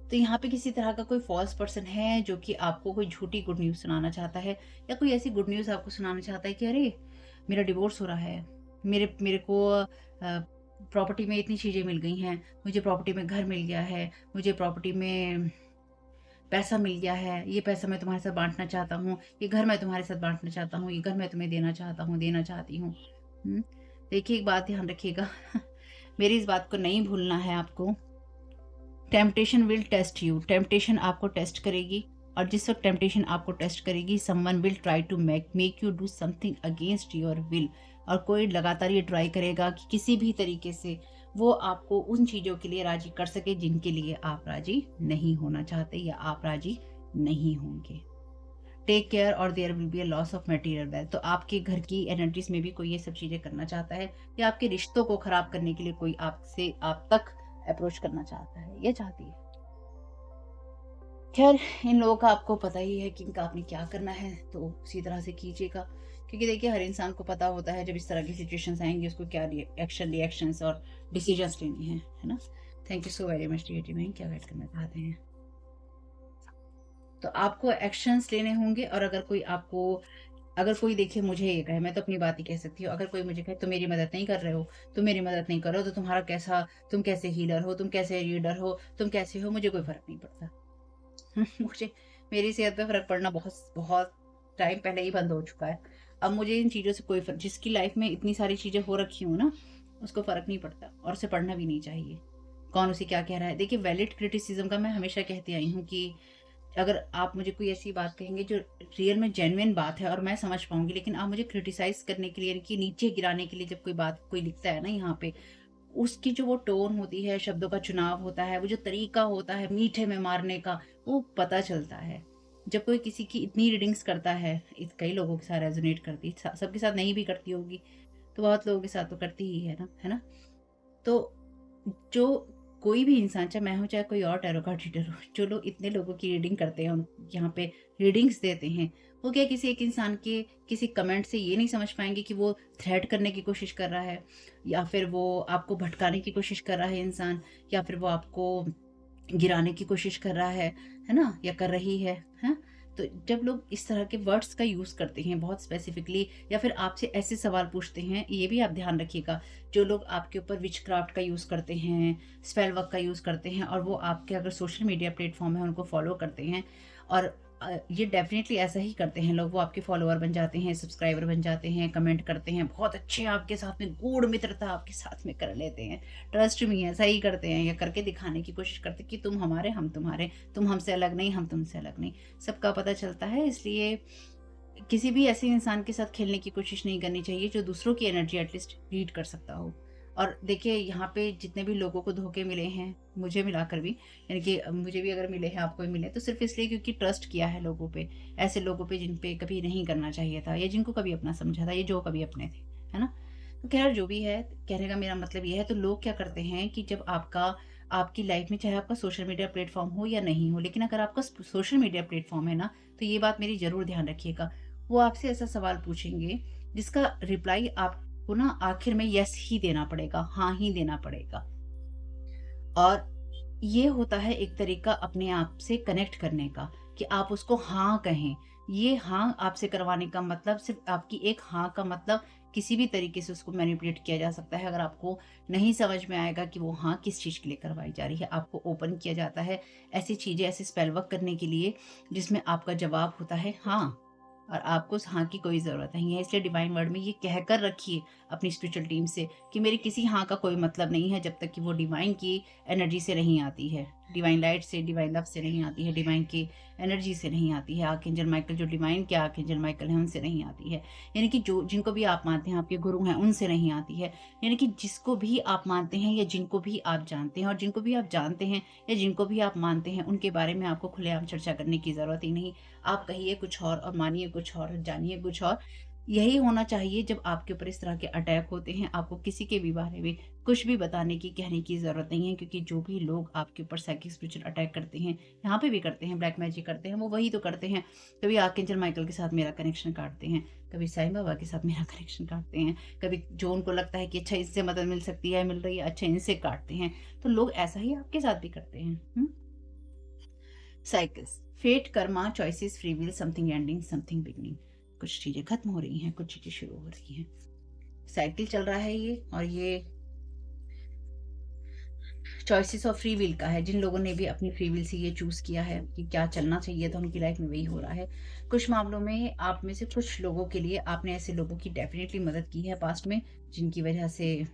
तो यहाँ पे किसी तरह का कोई फॉल्स पर्सन है जो कि आपको कोई झूठी गुड न्यूज़ सुनाना चाहता है, या कोई ऐसी गुड न्यूज़ आपको सुनाना चाहता है कि अरे मेरा डिवोर्स हो रहा है, मेरे को प्रॉपर्टी में इतनी चीज़ें मिल गई हैं, मुझे प्रॉपर्टी में घर मिल गया है, मुझे प्रॉपर्टी में पैसा मिल गया है, ये पैसा मैं तुम्हारे साथ बाँटना चाहता हूँ, ये घर मैं तुम्हारे साथ बाँटना चाहता हूँ, ये घर मैं तुम्हें देना चाहता हूँ, देना चाहती हूँ। हुँ, देखिए एक बात ध्यान रखिएगा मेरी इस बात को नहीं भूलना है आपको। Temptation will test you, temptation आपको टेस्ट करेगी, और जिस वक़्त टेम्पटेशन आपको टेस्ट करेगी, someone will try to make you do something against your will, और कोई लगातार ये ट्राई करेगा कि किसी भी तरीके से वो आपको उन चीज़ों के लिए राज़ी कर सके जिनके लिए आप राज़ी नहीं होना चाहते या आप राज़ी नहीं होंगे। टेक केयर और there will be a loss of material wealth. तो आपके घर की एनर्जीज में भी कोई ये सब चीज़ें करना चाहता है, या आपके रिश्तों को खराब करने के लिए कोई आपसे आप तक अप्रोच करना चाहता है या चाहती है। खैर, इन लोगों का आपको पता ही है कि इनका आपने क्या करना है, तो उसी तरह से कीजिएगा। क्योंकि देखिए हर इंसान को पता होता है जब इस तरह की सिचुएशंस आएंगी उसको क्या रिएक्शंस और डिसीजंस लेनी है ना। Thank you so very much dear divine, क्या गाइड करना चाहते हैं। तो आपको एक्शंस लेने होंगे, और अगर कोई देखिए मुझे ये कहे, मैं तो अपनी बात ही कह सकती हूँ, अगर कोई मुझे कहे तुम मेरी मदद नहीं कर रहे हो, तुम मेरी मदद नहीं कर रहे हो, तो तुम कैसे हीलर हो, तुम कैसे रीडर हो, तुम कैसे हो, मुझे कोई फ़र्क नहीं पड़ता। मुझे मेरी सेहत पे फ़र्क पड़ना बहुत बहुत टाइम पहले ही बंद हो चुका है। अब मुझे इन चीज़ों से कोई फ़र्क, जिसकी लाइफ़ में इतनी सारी चीज़ें हो रखी हों ना, उसको फ़र्क नहीं पड़ता, और उसे पढ़ना भी नहीं चाहिए। कौन उसे क्या कह रहा है। देखिए वैलिड क्रिटिसिज़्म का मैं हमेशा कहती आई हूँ कि अगर आप मुझे कोई ऐसी बात कहेंगे जो रियल में जेन्युइन बात है और मैं समझ पाऊँगी, लेकिन आप मुझे क्रिटिसाइज़ करने के लिए, यानी कि नीचे गिराने के लिए जब कोई बात कोई लिखता है ना यहाँ पे, उसकी जो वो टोन होती है, शब्दों का चुनाव होता है, वो जो तरीका होता है मीठे में मारने का, वो पता चलता है। जब कोई किसी की इतनी रीडिंग्स करता है, कई लोगों के साथ रेज़ोनेट करती है, सबके साथ नहीं भी करती होगी, तो बहुत लोगों के साथ तो करती ही है ना? तो जो कोई भी इंसान, चाहे मैं हूँ, चाहे कोई और टैरो कार्ड रीडर हो, जो लोग इतने लोगों की रीडिंग करते हैं, यहाँ पे रीडिंग्स देते हैं, वो क्या किसी एक इंसान के किसी कमेंट से ये नहीं समझ पाएँगे कि वो थ्रेट करने की कोशिश कर रहा है, या फिर वो आपको भटकाने की कोशिश कर रहा है इंसान, या फिर वो आपको गिराने की कोशिश कर रहा है ना? या कर रही है, हैं? तो जब लोग इस तरह के वर्ड्स का यूज़ करते हैं बहुत स्पेसिफिकली, या फिर आपसे ऐसे सवाल पूछते हैं, ये भी आप ध्यान रखिएगा, जो लोग आपके ऊपर विचक्राफ्ट का यूज़ करते हैं, स्पेल वर्क का यूज़ करते हैं, और वो आपके अगर सोशल मीडिया प्लेटफ़ॉर्म है उनको फ़ॉलो करते हैं, और ये डेफ़िनेटली ऐसा ही करते हैं लोग, वो आपके फ़ॉलोवर बन जाते हैं, सब्सक्राइबर बन जाते हैं, कमेंट करते हैं, बहुत अच्छे आपके साथ में गूढ़ मित्रता आपके साथ में कर लेते हैं। ट्रस्ट मी, ऐसा ही करते हैं, या करके दिखाने की कोशिश करते हैं कि तुम हमारे, हम तुम्हारे, तुम हमसे अलग नहीं, हम तुमसे अलग नहीं। सबका पता चलता है, इसलिए किसी भी ऐसे इंसान के साथ खेलने की कोशिश नहीं करनी चाहिए जो दूसरों की एनर्जी एटलीस्ट रीड कर सकता हो। और देखिए यहाँ पे जितने भी लोगों को धोखे मिले हैं, मुझे मिलाकर भी, यानी कि मुझे भी अगर मिले हैं, आपको भी मिले, तो सिर्फ़ इसलिए क्योंकि ट्रस्ट किया है लोगों पे, ऐसे लोगों पे जिन पे कभी नहीं करना चाहिए था, या जिनको कभी अपना समझा था, या जो कभी अपने थे, है ना? तो ख़ैर जो भी है, कहने का मेरा मतलब ये है, तो लोग क्या करते हैं कि जब आपकी लाइफ़ में, चाहे आपका सोशल मीडिया प्लेटफ़ॉर्म हो या नहीं हो, लेकिन अगर आपका सोशल मीडिया प्लेटफ़ॉर्म है ना, तो ये बात मेरी ज़रूर ध्यान रखिएगा। वो आपसे ऐसा सवाल पूछेंगे जिसका रिप्लाई आपको ना आखिर में यस ही देना पड़ेगा, हाँ ही देना पड़ेगा। और ये होता है एक तरीका अपने आप से कनेक्ट करने का, कि आप उसको हाँ कहें। ये हाँ आपसे करवाने का मतलब, सिर्फ़ आपकी एक हाँ का मतलब किसी भी तरीके से उसको मैनिपुलेट किया जा सकता है। अगर आपको नहीं समझ में आएगा कि वो हाँ किस चीज़ के लिए करवाई जा रही है, आपको ओपन किया जाता है ऐसी चीज़ें, ऐसे स्पेल वर्क करने के लिए जिसमें आपका जवाब होता है हाँ। और आपको उस हाँ की कोई ज़रूरत नहीं है। इसलिए डिवाइन वर्ड में ये कहकर रखिए अपनी स्पिरिचुअल टीम से कि मेरी किसी हाँ का कोई मतलब नहीं है, जब तक कि वो डिवाइन की एनर्जी से नहीं आती है, डिवाइन लाइट से, डिवाइन लव से नहीं आती है, डिवाइन की एनर्जी से नहीं आती है, आर्कएंजल माइकल, जो डिवाइन के आर्कएंजल माइकल हैं, उनसे नहीं आती है। यानी कि जो जिनको भी आप मानते हैं आपके गुरु हैं, उनसे नहीं आती है। यानी कि जिसको भी आप मानते हैं, या जिनको भी आप जानते हैं, और जिनको भी आप जानते हैं या जिनको भी आप मानते हैं, उनके बारे में आपको खुलेआम चर्चा करने की ज़रूरत ही नहीं। आप कहिए कुछ और मानिए कुछ और, जानिए कुछ और। यही होना चाहिए जब आपके ऊपर इस तरह के अटैक होते हैं, आपको किसी के भी बारे में कुछ भी बताने की, कहने की ज़रूरत नहीं है, क्योंकि जो भी लोग आपके ऊपर साइकिक स्पिरिचुअल अटैक करते हैं, यहाँ पे भी करते हैं, ब्लैक मैजिक करते हैं, वो वही तो करते हैं। कभी आर्कएंजल माइकल के साथ मेरा कनेक्शन काटते हैं, कभी साईं बाबा के साथ मेरा कनेक्शन काटते हैं, कभी जो उनको लगता है कि अच्छा इससे मदद मिल सकती है, मिल रही है, अच्छा इनसे काटते हैं। तो लोग ऐसा ही आपके साथ भी करते हैं। Cycles, fate, karma, choices, free will, something ending, something beginning. कुछ चीज़ें खत्म हो रही हैं, कुछ चीज़ें शुरू हो रही हैं। साइकिल चल रहा है ये, और ये चॉइसेस और फ्री विल का है। जिन लोगों ने भी अपनी फ्री विल से ये चूज़ किया है कि क्या चलना चाहिए था उनकी लाइफ में, वही हो रहा है। कुछ मामलों में आप में से कुछ लोगों के लिए आपने ऐसे लोगों की डेफ़िनिटली मदद की है पास्ट में, जिनकी वजह से,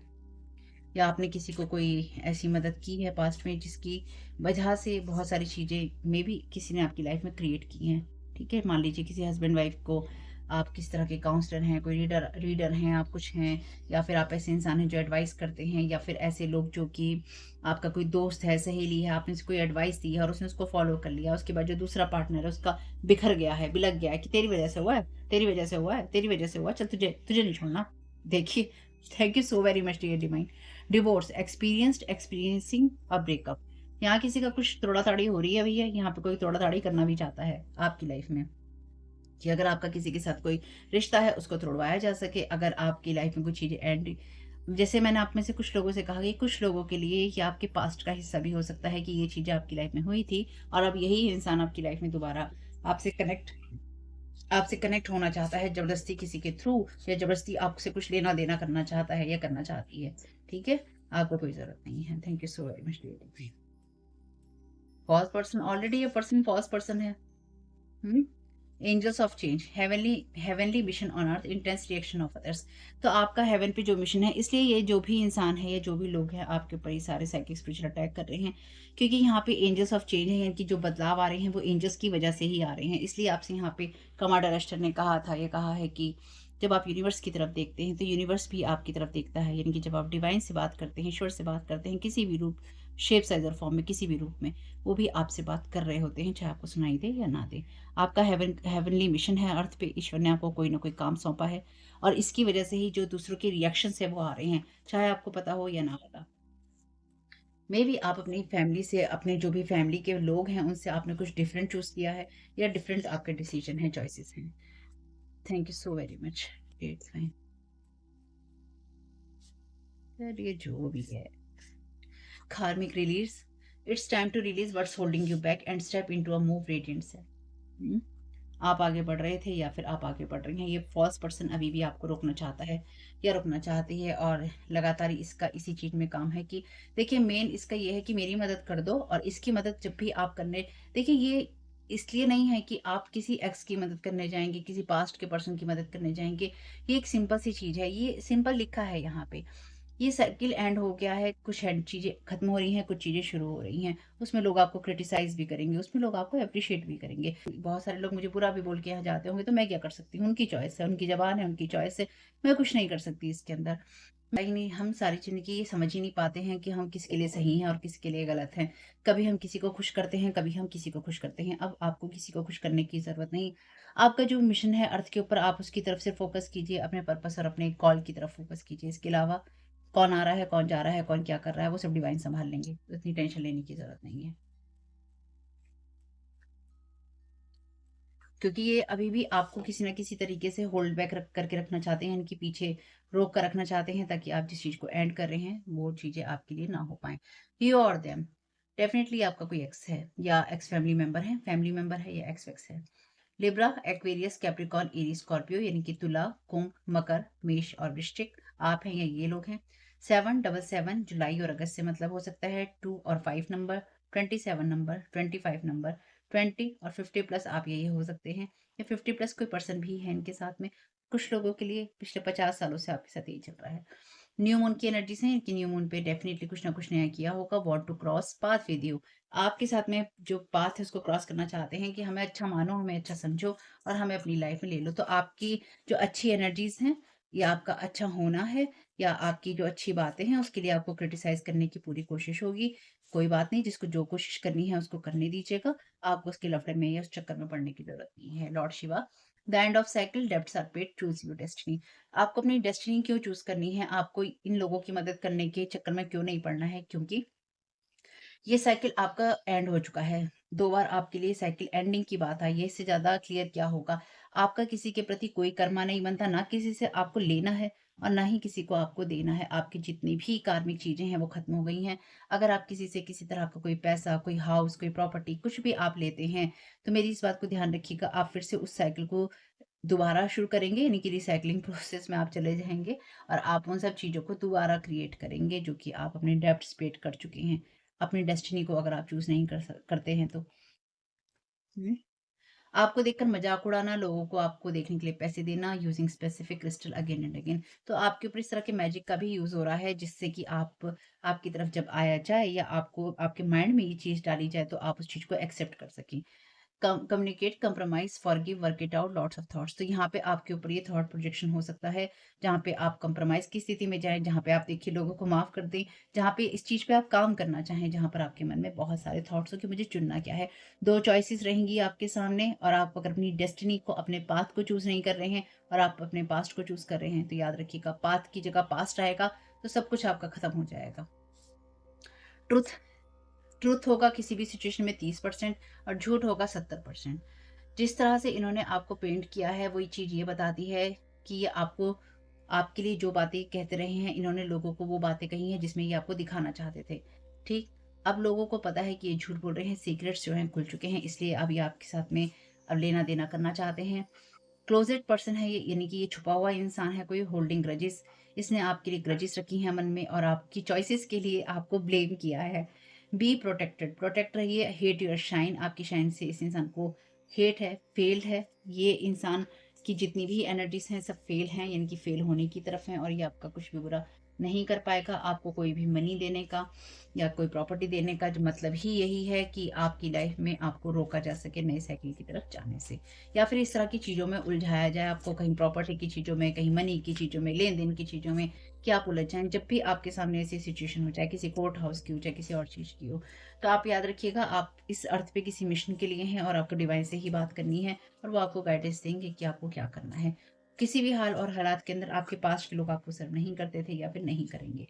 या आपने किसी को कोई ऐसी मदद की है पास्ट में जिसकी वजह से बहुत सारी चीज़ें मे बी किसी ने आपकी लाइफ में क्रिएट की हैं, ठीक है? मान लीजिए किसी हस्बैंड वाइफ को आप किस तरह के काउंसलर हैं, कोई रीडर रीडर हैं, आप कुछ हैं, या फिर आप ऐसे इंसान हैं जो एडवाइस करते हैं, या फिर ऐसे लोग जो कि आपका कोई दोस्त है, सहेली है, आपने उसे कोई एडवाइस दी है और उसने उसको फॉलो कर लिया। उसके बाद जो दूसरा पार्टनर है उसका बिखर गया है, बिलक गया है कि तेरी वजह से हुआ है, तेरी वजह से हुआ है, तेरी वजह से हुआ है, चल तुझे तुझे नहीं छोड़ना। देखिए, thank you so very much dear divine. Divorce experiencing a breakup. यहाँ किसी का कुछ तोड़ा-ताड़ी हो रही है भैया, यहाँ पे कोई तोड़ा-ताड़ी करना भी चाहता है आपकी लाइफ में, कि अगर आपका किसी के साथ कोई रिश्ता है उसको तोड़वाया जा सके। अगर आपकी लाइफ में कुछ चीज़ें एंड, जैसे मैंने आप में से कुछ लोगों से कहा कि कुछ लोगों के लिए ये आपके पास्ट का हिस्सा भी हो सकता है कि ये चीज़ें आपकी लाइफ में हुई थी और अब यही इंसान आपकी लाइफ में दोबारा आपसे कनेक्ट आपसे कनेक्ट होना चाहता है ज़बरदस्ती किसी के थ्रू, या ज़बरदस्ती आपसे कुछ लेना-देना करना चाहता है या करना चाहती है, ठीक है? आपको कोई ज़रूरत नहीं है। Thank you so very much dear. False person, already ये पर्सन फॉल्स पर्सन है। हुँ? Angels of change, heavenly mission on earth, intense reaction of others. तो आपका हेवन पे जो मिशन है, इसलिए ये जो भी इंसान है या जो भी लोग हैं आपके ऊपर ये सारे साइकिक स्पिरिचुअल अटैक कर रहे हैं, क्योंकि यहाँ पे एंजल्स ऑफ चेंज है, यानी कि जो बदलाव आ रहे हैं वो एंजल्स की वजह से ही आ रहे हैं। इसलिए आपसे यहाँ पे कमांडर एस्टर ने कहा था, ये कहा है कि जब आप यूनिवर्स की तरफ देखते हैं तो यूनिवर्स भी आपकी तरफ देखता है, यानी कि जब आप डिवाइन से बात करते हैं, ईश्वर से बात करते हैं, किसी भी रूप, शेप, साइज और फॉर्म में, किसी भी रूप में, वो भी आपसे बात कर रहे होते हैं, चाहे आपको सुनाई दे या ना दे। आपका हेवनली मिशन है अर्थ पे, ईश्वर ने आपको कोई ना कोई काम सौंपा है और इसकी वजह से ही जो दूसरों के रिएक्शंस है वो आ रहे हैं, चाहे आपको पता हो या ना पता। मे बी आप अपनी फैमिली से, अपने जो भी फैमिली के लोग हैं उनसे आपने कुछ डिफरेंट चूज किया है, या डिफरेंट आपके डिसीजन है, चॉइसेस हैं। Thank you so very much. It's fine. ये जो भी है, karmic release, it's time to release what's holding you back and step into a more radiant self. आप आगे बढ़ रहे थे या फिर आप आगे बढ़ रही हैं, ये फॉल्स पर्सन अभी भी आपको रोकना चाहता है या रोकना चाहती है, और लगातार इसका इसी चीज़ में काम है कि देखिए, मेन इसका ये है कि मेरी मदद कर दो, और इसकी मदद जब भी आप करने, देखिए ये इसलिए नहीं है कि आप किसी एक्स की मदद करने जाएंगे, किसी पास्ट के पर्सन की मदद करने जाएंगे। ये एक सिंपल सी चीज़ है, ये सिंपल लिखा है यहाँ पे। ये सर्किल एंड हो गया है, कुछ एंड चीज़ें खत्म हो रही हैं, कुछ चीज़ें शुरू हो रही हैं। उसमें लोग आपको क्रिटिसाइज़ भी करेंगे, उसमें लोग आपको एप्रिशिएट भी करेंगे। बहुत सारे लोग मुझे बुरा भी बोल के यहाँ जाते होंगे, तो मैं क्या कर सकती हूँ? उनकी चॉइस है, उनकी ज़बान है, उनकी चॉइस है। मैं कुछ नहीं कर सकती इसके अंदर। कहीं नहीं, हम सारी ज़िंदगी ये समझ ही नहीं पाते हैं कि हम किसके लिए सही हैं और किसके लिए गलत हैं। कभी हम किसी को खुश करते हैं, कभी हम किसी को खुश करते हैं। अब आपको किसी को खुश करने की ज़रूरत नहीं। आपका जो मिशन है अर्थ के ऊपर, आप उसकी तरफ से फ़ोकस कीजिए, अपने पर्पस और अपने कॉल की तरफ फ़ोकस कीजिए। इसके अलावा कौन आ रहा है, कौन जा रहा है, कौन क्या कर रहा है, वो सब डिवाइन सँभाल लेंगे। तो इतनी टेंशन लेने की ज़रूरत नहीं है। क्योंकि ये अभी भी आपको किसी न किसी तरीके से होल्ड बैक रख करके रखना चाहते हैं, इनके पीछे रोक कर रखना चाहते हैं, ताकि आप जिस चीज़ को एंड कर रहे हैं, वो चीज़ें आपके लिए ना हो पाएँ। यू और देम, डेफ़िनिटली आपका कोई एक्स है, या एक्स फैमिली मेंबर है या एक्स वैक्स है। Libra, Aquarius, Capricorn, Aries, Scorpio, यानी कि तुला, कुंभ, मकर, मेष और वृश्चिक, आप हैं या ये लोग हैं। 777 जुलाई और अगस्त से मतलब हो सकता है 2 और 5 नंबर, 27 नंबर, 25 नंबर, 20 और 50 प्लस आप यही हो सकते हैं, या 50 प्लस कोई पर्सन भी है इनके साथ में। कुछ लोगों के लिए पिछले 50 सालों से आपके साथ यही चल रहा है। न्यू मून की एनर्जीज़ हैं, इनकी न्यू मून पे डेफ़िनिटली कुछ ना कुछ नया किया होगा। Want to cross path with you, आपके साथ में जो पाथ है उसको क्रॉस करना चाहते हैं, कि हमें अच्छा मानो, हमें अच्छा समझो और हमें अपनी लाइफ में ले लो। तो आपकी जो अच्छी एनर्जीज़ हैं, या आपका अच्छा होना है, या आपकी जो अच्छी बातें हैं, उसके लिए आपको क्रिटिसाइज़ करने की पूरी कोशिश होगी। कोई बात नहीं, जिसको जो कोशिश करनी है उसको करने दीजिएगा। आपको उसके लफड़े में या उस चक्कर में पड़ने की ज़रूरत नहीं है। Lord Shiva, the end of cycle, debts are paid, choose your destiny. आपको अपनी डेस्टिनी क्यों चूज़ करनी है? आपको इन लोगों की मदद करने के चक्कर में क्यों नहीं पड़ना है? क्योंकि ये साइकिल आपका एंड हो चुका है। 2 बार आपके लिए साइकिल एंडिंग की बात आई है, इससे ज़्यादा क्लियर क्या होगा? आपका किसी के प्रति कोई कर्मा नहीं बनता, ना किसी से आपको लेना है और ना ही किसी को आपको देना है। आपकी जितनी भी कार्मिक चीज़ें हैं, वो खत्म हो गई हैं। अगर आप किसी से किसी तरह का कोई पैसा, कोई हाउस, कोई प्रॉपर्टी कुछ भी आप लेते हैं, तो मेरी इस बात को ध्यान रखिएगा, आप फिर से उस साइकिल को दोबारा शुरू करेंगे, यानी कि रिसाइक्लिंग प्रोसेस में आप चले जाएँगे और आप उन सब चीज़ों को दोबारा क्रिएट करेंगे, जो कि आप अपने डेब्ट्स पेड कर चुके हैं। अपनी डेस्टिनी को अगर आप चूज़ नहीं करते हैं तो। आपको देखकर मज़ाक उड़ाना, लोगों को आपको देखने के लिए पैसे देना, using specific crystal again and again. तो आपके ऊपर इस तरह के मैजिक का भी यूज़ हो रहा है, जिससे कि आपकी तरफ जब आया जाए या आपको आपके माइंड में ये चीज़ डाली जाए तो आप उस चीज़ को एक्सेप्ट कर सकें। Communicate, compromise, forgive, work it out, lots of thoughts. तो यहाँ पे आपके ऊपर ये थॉट प्रोजेक्शन हो सकता है, जहाँ पे आप कंप्रोमाइज़ की स्थिति में जाएँ, जहाँ पे आप देखिए लोगों को माफ़ कर दें, जहाँ पे इस चीज़ पे आप काम करना चाहें, जहाँ पर आपके मन में बहुत सारे थॉट्स हो कि मुझे चुनना क्या है। 2 चॉइसेस रहेंगी आपके सामने, और आप अगर अपनी डेस्टिनी को, अपने पाथ को चूज़ नहीं कर रहे हैं और आप अपने पास्ट को चूज़ कर रहे हैं, तो याद रखिएगा पाथ की जगह पास्ट आएगा, तो सब कुछ आपका खत्म हो जाएगा। ट्रुथ ट्रुथ होगा किसी भी सिचुएशन में 30% और झूठ होगा 70%। जिस तरह से इन्होंने आपको पेंट किया है, वही चीज़ ये बताती है कि ये आपको, आपके लिए जो बातें कहते रहे हैं, इन्होंने लोगों को वो बातें कही हैं जिसमें ये आपको दिखाना चाहते थे। ठीक? अब लोगों को पता है कि ये झूठ बोल रहे हैं, सीक्रेट्स जो हैं खुल चुके हैं, इसलिए अब ये आपके साथ में अब लेना-देना करना चाहते हैं। क्लोज़ेड पर्सन है ये, यानी कि ये छुपा हुआ इंसान है कोई, होल्डिंग ग्रजेस। इसने आपके लिए ग्रजेस रखी हैं मन में और आपकी चॉइसेस के लिए आपको ब्लेम किया है। बी प्रोटेक्टेड, प्रोटेक्ट रहिए, हेट योर शाइन, आपकी शाइन से इस इंसान को हेट है, फेल्ड है। ये इंसान की जितनी भी एनर्जीज़ हैं सब फेल हैं, यानी कि फेल होने की तरफ हैं, और ये आपका कुछ भी बुरा नहीं कर पाएगा। आपको कोई भी मनी देने का या कोई प्रॉपर्टी देने का जो मतलब ही यही है कि आपकी लाइफ में आपको रोका जा सके नए साइकिल की तरफ जाने से, या फिर इस तरह की चीज़ों में उलझाया जाए आपको, कहीं प्रॉपर्टी की चीज़ों में, कहीं मनी की चीज़ों में, लेन-देन की चीज़ों में, कि आप उलझ जाएँ। जब भी आपके सामने ऐसी सिचुएशन हो, चाहे किसी कोर्ट हाउस की हो, चाहे किसी और चीज़ की हो, तो आप याद रखिएगा आप इस अर्थ पे किसी मिशन के लिए हैं और आपको डिवाइन से ही बात करनी है, और वो आपको गाइडेंस देंगे कि आपको क्या करना है। किसी भी हाल और हालात के अंदर आपके पास के लोग आपको सर्व नहीं करते थे या फिर नहीं करेंगे,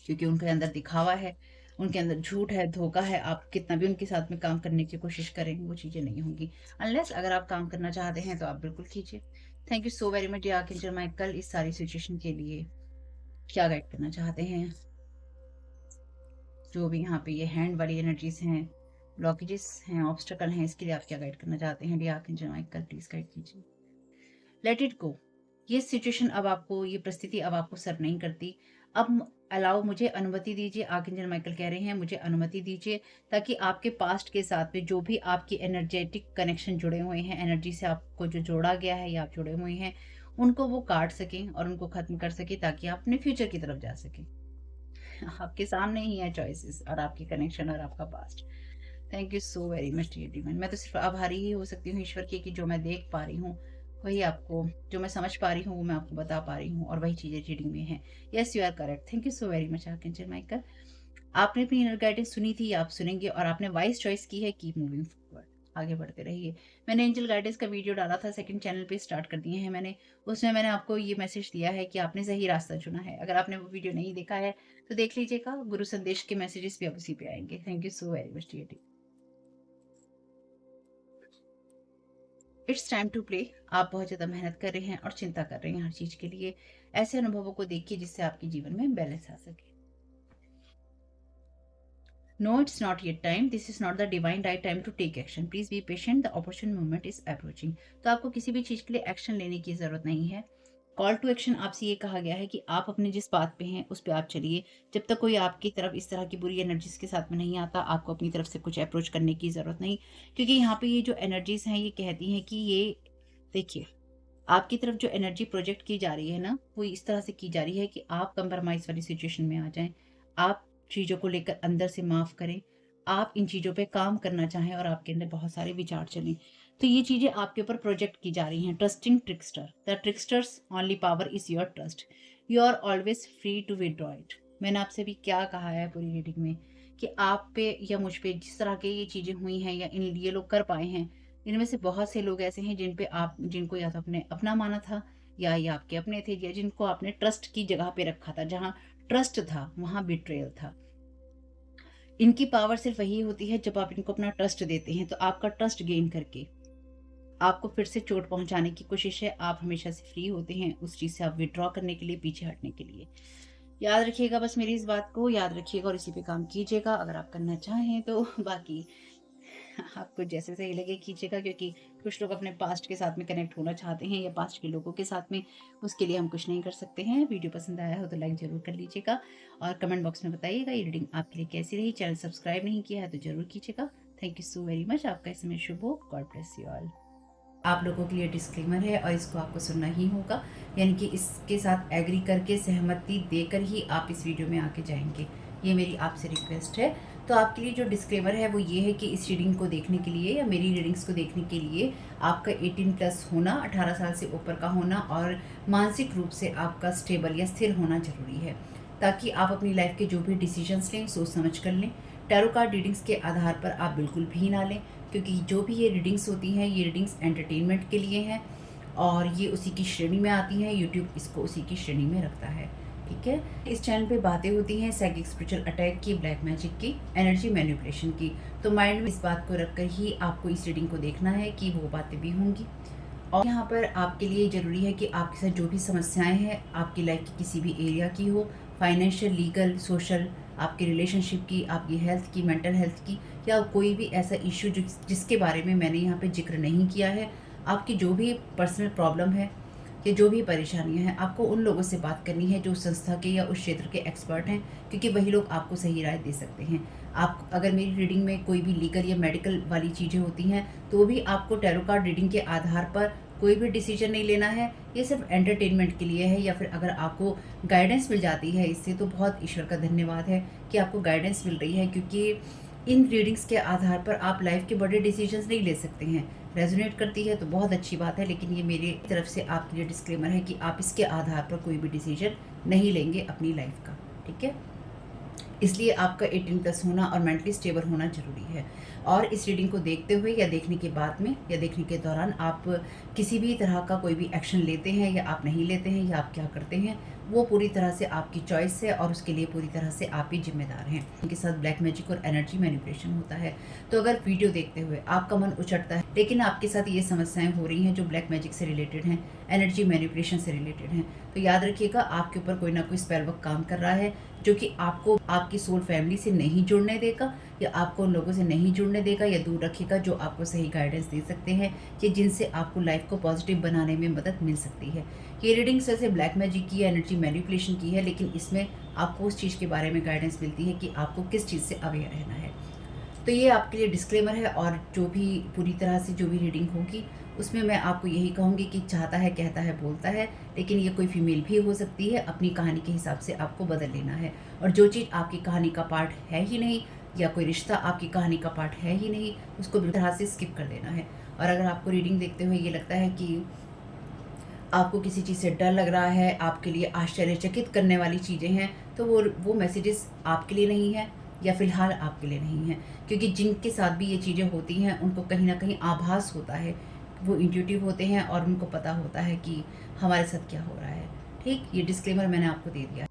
क्योंकि उनके अंदर दिखावा है, उनके अंदर झूठ है, धोखा है। आप कितना भी उनके साथ में काम करने की कोशिश करें, वो चीज़ें नहीं होंगी। अनलेस अगर आप काम करना चाहते हैं तो आप बिल्कुल कीजिए। Thank you so very much dear archangel Michael, इस सारी सिचुएशन के लिए क्या गाइड करना चाहते हैं। जो भी यहाँ पे ये हैंड वाली एनर्जीज हैं, ब्लॉकेजेस हैं, ऑब्स्टेकल हैं, इसके लिए आप क्या गाइड करना चाहते हैं dear archangel Michael, please guide कीजिए। Let it go. ये सिचुएशन अब आपको, ये परिस्थिति अब आपको सर्व नहीं करती। अब अलाउ, मुझे अनुमति दीजिए, आर्कएंजल माइकल कह रहे हैं मुझे अनुमति दीजिए, ताकि आपके पास्ट के साथ में जो भी आपकी एनर्जेटिक कनेक्शन जुड़े हुए हैं, एनर्जी से आपको जो जोड़ा गया है या आप जुड़े हुए हैं, उनको वो काट सकें और उनको खत्म कर सकें, ताकि आप अपने फ्यूचर की तरफ जा सकें। आपके सामने ही है चॉइसेस और आपकी कनेक्शन और आपका past. Thank you so very much dear divine. मैं तो सिर्फ आभारी ही हो सकती हूँ ईश्वर की, कि जो मैं देख पा रही हूँ वही आपको, जो मैं समझ पा रही हूँ वो मैं आपको बता पा रही हूँ, और वही चीज़ें रीडिंग में हैं। Yes you are correct. Thank you so very much archangel Michael. आपने अपनी इनर गाइडेंस सुनी थी, आप सुनेंगे, और आपने वाइज चॉइस की है। कीप मूविंग फॉरवर्ड, आगे बढ़ते रहिए। मैंने एंजल गाइडेंस का वीडियो डाला था, सेकंड चैनल पे स्टार्ट कर दिए हैं मैंने। उसमें मैंने आपको ये मैसेज दिया है कि आपने सही रास्ता चुना है। अगर आपने वो वीडियो नहीं देखा है तो देख लीजिएगा, गुरु संदेश के मैसेजेस भी अब उसी पे आएंगे। Thank you so very much dear. It's time to play. आप बहुत ज़्यादा मेहनत कर रहे हैं और चिंता कर रहे हैं हर चीज़ के लिए। ऐसे अनुभवों को देखिए जिससे आपके जीवन में बैलेंस आ सके। No, it's not yet time, this is not the divine right time to take action, please be patient, the opportune moment is approaching. तो आपको किसी भी चीज़ के लिए एक्शन लेने की ज़रूरत नहीं है। कॉल टू एक्शन आपसे ये कहा गया है कि आप अपने जिस बात पे हैं उस पर आप चलिए। जब तक कोई आपकी तरफ इस तरह की बुरी एनर्जीज के साथ में नहीं आता, आपको अपनी तरफ से कुछ अप्रोच करने की ज़रूरत नहीं। क्योंकि यहाँ पे ये जो एनर्जीज हैं ये कहती हैं कि ये, देखिए, आपकी तरफ जो एनर्जी प्रोजेक्ट की जा रही है ना, वो इस तरह से की जा रही है कि आप कंप्रोमाइज़ वाली सिचुएशन में आ जाएँ। आप चीज़ों को लेकर अंदर से माफ़ करें। आप इन चीज़ों पे काम करना चाहें और आपके अंदर बहुत सारे विचार चलें। तो ये चीज़ें आपके ऊपर प्रोजेक्ट की जा रही हैं। Trusting trickster, the trickster's only power is your trust. You are always free to withdraw it. मैंने आपसे भी क्या कहा है पूरी रीडिंग में, कि आप पे या मुझ पे जिस तरह की ये चीज़ें हुई हैं या इन ये लोग कर पाए हैं, इनमें से बहुत से लोग ऐसे हैं जिन पे आप, जिनको या तो आपने अपना माना था, या ये आपके अपने थे, या जिनको आपने ट्रस्ट की जगह पे रखा था। जहाँ ट्रस्ट था वहाँ बिट्रेयल था। इनकी पावर सिर्फ वही होती है जब आप इनको अपना ट्रस्ट देते हैं। तो आपका ट्रस्ट गेन करके आपको फिर से चोट पहुंचाने की कोशिश है। आप हमेशा से फ्री होते हैं उस चीज़ से, आप विड्रॉ करने के लिए, पीछे हटने के लिए। याद रखिएगा, बस मेरी इस बात को याद रखिएगा और इसी पे काम कीजिएगा अगर आप करना चाहें तो। बाकी आपको जैसे सही लगे कीजिएगा, क्योंकि कुछ लोग अपने पास्ट के साथ में कनेक्ट होना चाहते हैं या पास्ट के लोगों के साथ में, उसके लिए हम कुछ नहीं कर सकते हैं। वीडियो पसंद आया हो तो लाइक ज़रूर कर लीजिएगा और कमेंट बॉक्स में बताइएगा ये रीडिंग आपके लिए कैसी रही। चैनल सब्सक्राइब नहीं किया है तो ज़रूर कीजिएगा। Thank you so very much. आपका समय शुभ हो। God bless you all. आप लोगों के लिए डिस्क्लेमर है और इसको आपको सुनना ही होगा, यानी कि इसके साथ एग्री करके सहमति देकर ही आप इस वीडियो में आके जाएंगे। ये मेरी आपसे रिक्वेस्ट है। तो आपके लिए जो डिस्क्लेमर है वो ये है कि इस रीडिंग को देखने के लिए या मेरी रीडिंग्स को देखने के लिए आपका 18+ होना, 18 साल से ऊपर का होना और मानसिक रूप से आपका स्टेबल या स्थिर होना जरूरी है, ताकि आप अपनी लाइफ के जो भी डिसीजंस लें सोच समझ कर लें। टैरो कार्ड रीडिंग्स के आधार पर आप बिल्कुल भी ना लें, क्योंकि जो भी ये रीडिंग्स होती हैं ये रीडिंग्स एंटरटेनमेंट के लिए हैं और ये उसी की श्रेणी में आती हैं। यूट्यूब इसको उसी की श्रेणी में रखता है, ठीक है। इस चैनल पे बातें होती हैं साइकिक स्पिरिचुअल अटैक की, ब्लैक मैजिक की, एनर्जी मैनिपुलेशन की। तो माइंड में इस बात को रखकर ही आपको इस रीडिंग को देखना है कि वो बातें भी होंगी। और यहाँ पर आपके लिए ज़रूरी है कि आपके साथ जो भी समस्याएं हैं आपकी लाइफ की किसी भी एरिया की हो, फाइनेंशियल, लीगल, सोशल, आपके रिलेशनशिप की, आपकी हेल्थ की, मेंटल हेल्थ की, या कोई भी ऐसा इशू जिसके बारे में मैंने यहाँ पे जिक्र नहीं किया है, आपकी जो भी पर्सनल प्रॉब्लम है या जो भी परेशानियां हैं, आपको उन लोगों से बात करनी है जो संस्था के या उस क्षेत्र के एक्सपर्ट हैं, क्योंकि वही लोग आपको सही राय दे सकते हैं। आप अगर मेरी रीडिंग में कोई भी लीगल या मेडिकल वाली चीज़ें होती हैं तो भी आपको टैरो कार्ड रीडिंग के आधार पर कोई भी डिसीजन नहीं लेना है। ये सिर्फ एंटरटेनमेंट के लिए है, या फिर अगर आपको गाइडेंस मिल जाती है इससे तो बहुत ईश्वर का धन्यवाद है कि आपको गाइडेंस मिल रही है, क्योंकि इन रीडिंग्स के आधार पर आप लाइफ के बड़े डिसीजंस नहीं ले सकते हैं। रेजोनेट करती है तो बहुत अच्छी बात है, लेकिन ये मेरी तरफ से आपके लिए डिस्क्लेमर है कि आप इसके आधार पर कोई भी डिसीजन नहीं लेंगे अपनी लाइफ का, ठीक है। इसलिए आपका 18+ होना और मेंटली स्टेबल होना ज़रूरी है। और इस रीडिंग को देखते हुए या देखने के बाद में या देखने के दौरान आप किसी भी तरह का कोई भी एक्शन लेते हैं या आप नहीं लेते हैं या आप क्या करते हैं, वो पूरी तरह से आपकी चॉइस है और उसके लिए पूरी तरह से आप ही जिम्मेदार हैं। उनके साथ ब्लैक मैजिक और एनर्जी मैनिपुलेशन होता है। तो अगर वीडियो देखते हुए आपका मन उचटता है लेकिन आपके साथ ये समस्याएं हो रही हैं जो ब्लैक मैजिक से रिलेटेड हैं, एनर्जी मैनिपुलेशन से रिलेटेड हैं, तो याद रखिएगा आपके ऊपर कोई ना कोई स्पेल वर्क काम कर रहा है, जो कि आपको आपकी सोल फैमिली से नहीं जुड़ने देगा या आपको उन लोगों से नहीं जुड़ने देगा या दूर रखेगा जो आपको सही गाइडेंस दे सकते हैं कि जिनसे आपको लाइफ को पॉजिटिव बनाने में मदद मिल सकती है। ये रीडिंग वैसे ब्लैक मैजिक की, एनर्जी मैनिपुलेशन की है, लेकिन इसमें आपको उस चीज़ के बारे में गाइडेंस मिलती है कि आपको किस चीज़ से अवेयर रहना है। तो ये आपके लिए डिस्क्लेमर है। और जो भी पूरी तरह से जो भी रीडिंग होगी उसमें मैं आपको यही कहूँगी कि चाहता है, कहता है, बोलता है, लेकिन ये कोई फीमेल भी हो सकती है। अपनी कहानी के हिसाब से आपको बदल लेना है, और जो चीज़ आपकी कहानी का पार्ट है ही नहीं या कोई रिश्ता आपकी कहानी का पार्ट है ही नहीं, उसको बिल्कुल तरह से स्किप कर देना है। और अगर आपको रीडिंग देखते हुए ये लगता है कि आपको किसी चीज़ से डर लग रहा है, आपके लिए आश्चर्यचकित करने वाली चीज़ें हैं, तो वो मैसेजेस आपके लिए नहीं है या फिलहाल आपके लिए नहीं है, क्योंकि जिनके साथ भी ये चीज़ें होती हैं उनको कहीं ना कहीं आभास होता है, वो इंट्यूटिव होते हैं और उनको पता होता है कि हमारे साथ क्या हो रहा है। ठीक, ये डिस्क्लेमर मैंने आपको दे दिया है।